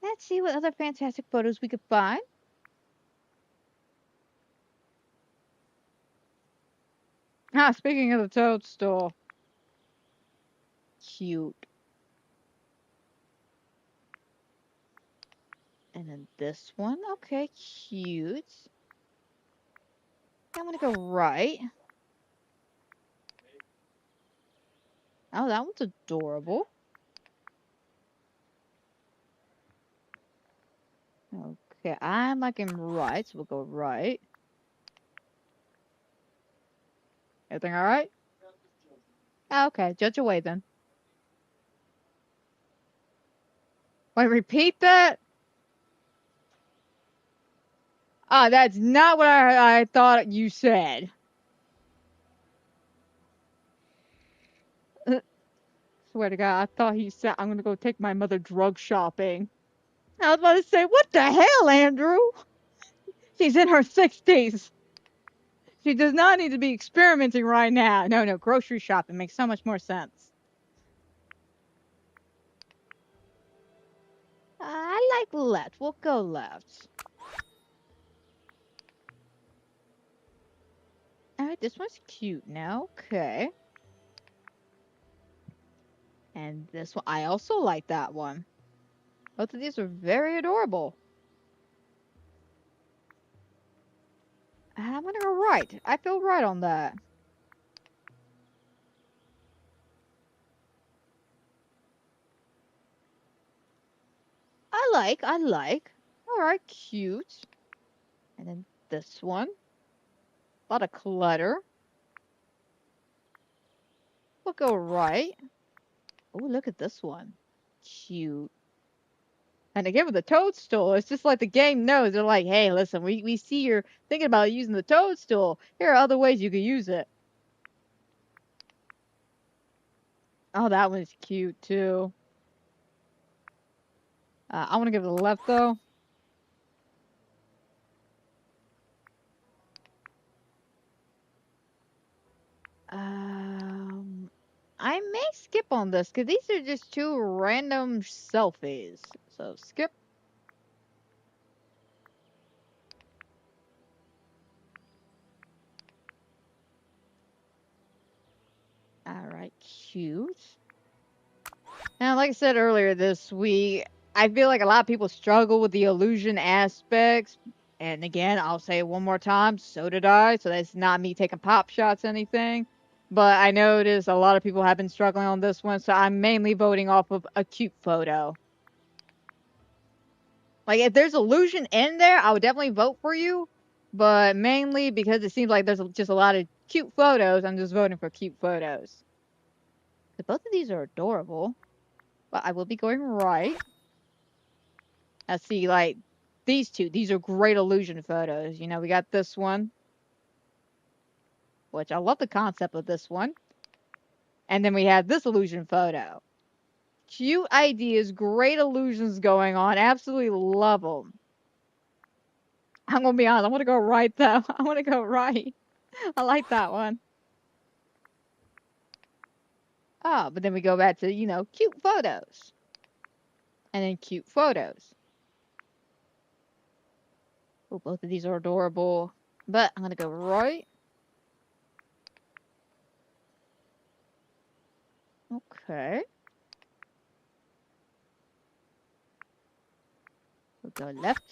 Let's see what other fantastic photos we could find. Ah, speaking of the toadstool. Cute. And then this one. Okay, cute. I'm gonna go right. Oh, that one's adorable. Okay, I'm liking right, so we'll go right. Everything alright? Oh, okay, judge away then. Wait, repeat that? Ah, that's not what I thought you said. Swear to God, I thought he said I'm gonna go take my mother drug shopping. I was about to say, what the hell, Andrew? She's in her 60s. She does not need to be experimenting right now. No, no, grocery shopping makes so much more sense. I like left. We'll go left. Alright, this one's cute now. Okay. And this one, I also like that one. Both of these are very adorable. I'm gonna go right. I feel right on that. I like. Alright, cute. And then this one. A lot of clutter. We'll go right. Oh, look at this one. Cute. And again with the toadstool, it's just like the game knows. They're like, hey, listen, we see you're thinking about using the toadstool. Here are other ways you could use it. Oh, that one's cute too. I want to give it a left though. I may skip on this because these are just two random selfies. So skip. Alright, cute. Now, like I said earlier this week, I feel like a lot of people struggle with the illusion aspects. And again, I'll say it one more time, so did I. So that's not me taking pop shots or anything. But I noticed a lot of people have been struggling on this one, so I'm mainly voting off of a cute photo. Like, if there's illusion in there, I would definitely vote for you. But mainly because it seems like there's just a lot of cute photos, I'm just voting for cute photos. But both of these are adorable. But I will be going right. I see, like, these two. These are great illusion photos. You know, we got this one. Which I love the concept of this one. And then we have this illusion photo. Cute ideas, great illusions going on. Absolutely love them. I'm going to be honest. I'm going to go right, though. I want to go right. I like that one. Oh, but then we go back to, you know, cute photos. And then cute photos. Oh, both of these are adorable. But I'm going to go right. Okay. We'll go left.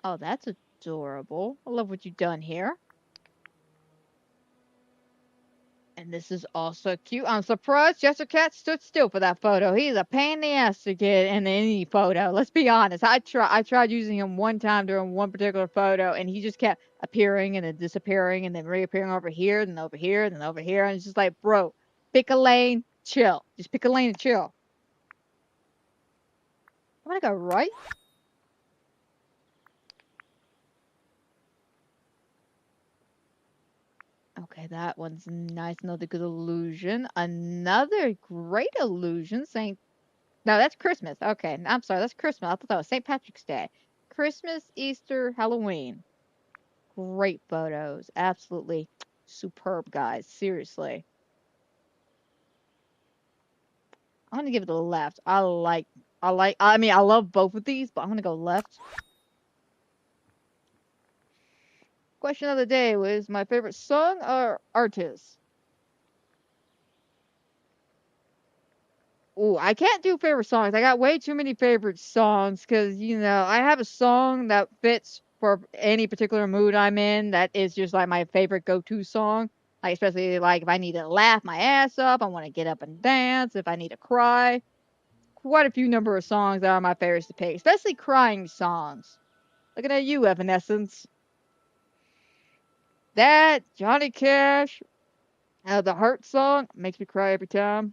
Oh, that's adorable. I love what you've done here. And this is also cute. I'm surprised Jester Cat stood still for that photo. He's a pain in the ass to get in any photo. Let's be honest. I tried using him one time during one particular photo, and he just kept appearing and then disappearing and then reappearing over here, then over here, then over here. And it's just like, bro, pick a lane, chill. Just pick a lane and chill. I'm gonna go right. Okay, that one's nice. Another good illusion. Another great illusion. Saying, no, that's Christmas. Okay, I'm sorry, that's Christmas. I thought that was St. Patrick's Day. Christmas, Easter, Halloween. Great photos. Absolutely superb, guys. Seriously. I'm gonna give it the left. I mean, I love both of these, but I'm gonna go left. Question of the day was my favorite song or artist? Ooh, I can't do favorite songs. I got way too many favorite songs because, I have a song that fits for any particular mood I'm in that is just like my favorite go-to song. Like, especially like if I need to laugh my ass up, I want to get up and dance, if I need to cry. Quite a few number of songs that are my favorites to pick, especially crying songs. Looking at you, Evanescence. That, Johnny Cash, the Hurt song makes me cry every time.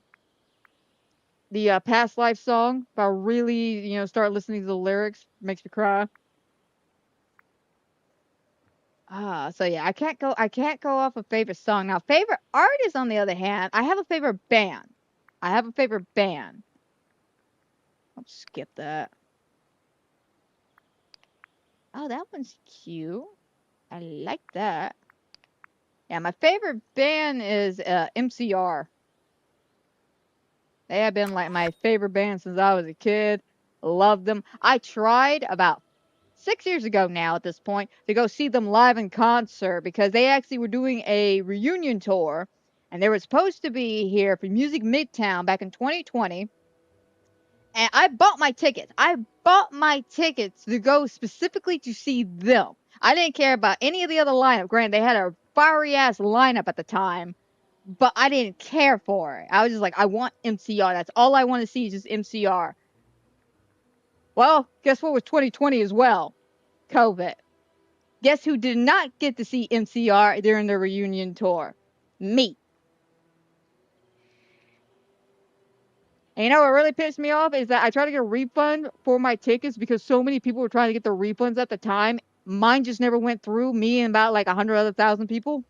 The Past Life song, if I really, start listening to the lyrics, makes me cry. So yeah, I can't go off a favorite song. Now, favorite artist, on the other hand, I have a favorite band. I have a favorite band. I'll skip that. Oh, that one's cute. I like that. Yeah, my favorite band is MCR. They have been like my favorite band since I was a kid. Loved them. I tried about 6 years ago now at this point to go see them live in concert because they actually were doing a reunion tour and they were supposed to be here for Music Midtown back in 2020. And I bought my tickets. I bought my tickets to go specifically to see them. I didn't care about any of the other lineup. Granted, they had a fiery ass lineup at the time, but I didn't care for it. I was just like, I want MCR. That's all I want to see is just MCR. Well, guess what was 2020 as well? COVID. Guess who did not get to see MCR during the reunion tour? Me. And what really pissed me off is that I tried to get a refund for my tickets because so many people were trying to get the refunds at the time. Mine just never went through, me and about like 100 other thousand people.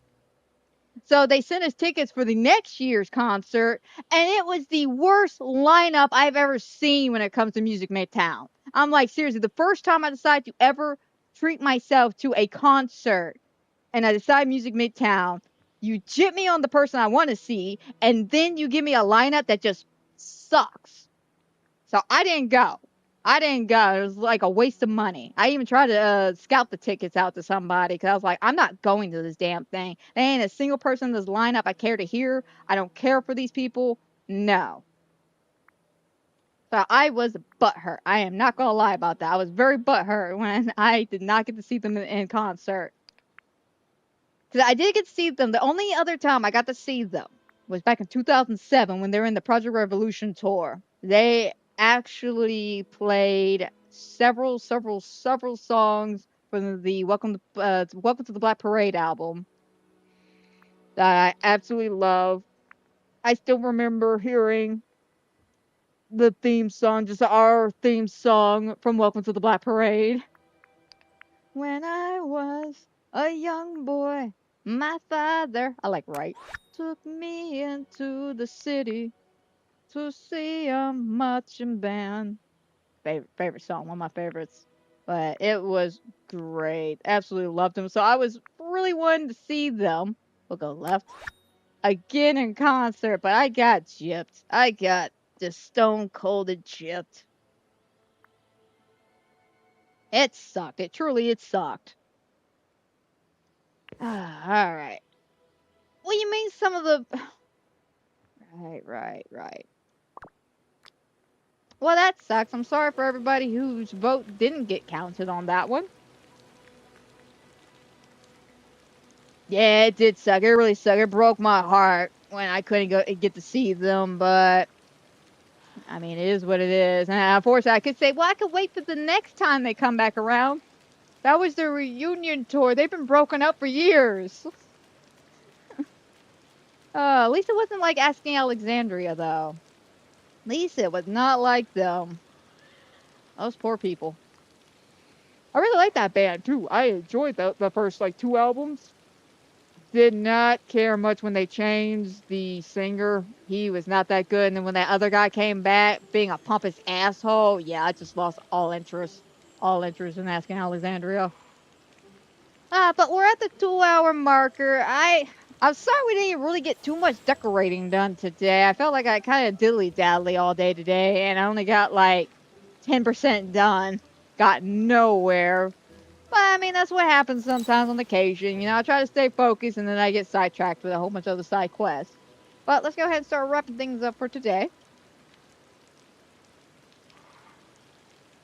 So they sent us tickets for the next year's concert, and it was the worst lineup I've ever seen when it comes to Music Midtown. I'm like, seriously, the first time I decided to ever treat myself to a concert, and I decide Music Midtown, you jip me on the person I want to see, and then you give me a lineup that just sucks. So I didn't go. It was like a waste of money. I even tried to scout the tickets out to somebody because I was like, I'm not going to this damn thing. There ain't a single person in this lineup I care to hear. I don't care for these people. No. So I was butthurt. I am not going to lie about that. I was very butthurt when I did not get to see them in concert. Because I did get to see them. The only other time I got to see them was back in 2007 when they were in the Project Revolution tour. They actually played several songs from the Welcome to the Black Parade album that I absolutely love. I still remember hearing the theme song, just our theme song from Welcome to the Black Parade. When I was a young boy, my father, I like right, took me into the city to see a marching band. Favorite song, one of my favorites. But it was great. Absolutely loved them. So I was really wanting to see them. We'll go left. Again in concert, but I got gypped. I got just stone colded gypped. It sucked. It sucked. All right. Well, you mean some of the... Right. Well, that sucks. I'm sorry for everybody whose vote didn't get counted on that one. Yeah, it did suck. It really sucked. It broke my heart. when I couldn't go get to see them, but I mean, it is what it is. And unfortunately, I could say, well, I could wait for the next time they come back around. That was their reunion tour. They've been broken up for years. At least it wasn't like Asking Alexandria, though. At least it was not like them. Those poor people. I really like that band, too. I enjoyed the first, like, 2 albums. Did not care much when they changed the singer. He was not that good. And then when that other guy came back, being a pompous asshole, yeah, I just lost all interest. All interest in Asking Alexandria. But we're at the 2-hour marker. I'm sorry we didn't really get too much decorating done today. I felt like I kind of dilly-dally all day today, and I only got like 10% done. Got nowhere. But I mean, that's what happens sometimes on occasion. You know, I try to stay focused, and then I get sidetracked with a whole bunch of other side quests. But let's go ahead and start wrapping things up for today.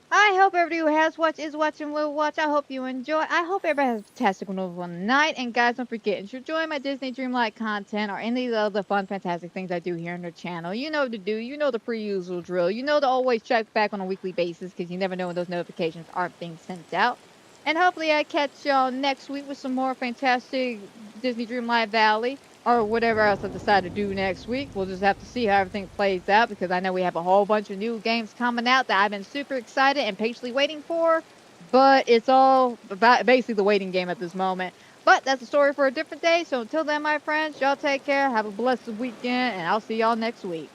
I hope everybody who has watched, is watching, will watch. I hope you enjoy. I hope everybody has a fantastic, wonderful night. And guys, don't forget, if you're enjoying my Disney Dreamlight content or any of the other fun, fantastic things I do here on the channel, you know what to do. You know the pre-usual drill. You know to always check back on a weekly basis because you never know when those notifications aren't being sent out. And hopefully I catch y'all next week with some more fantastic Disney Dreamlight Valley. Or whatever else I decide to do next week. We'll just have to see how everything plays out because I know we have a whole bunch of new games coming out that I've been super excited and patiently waiting for. But it's all about basically the waiting game at this moment. But that's a story for a different day. So until then, my friends, y'all take care. Have a blessed weekend, and I'll see y'all next week.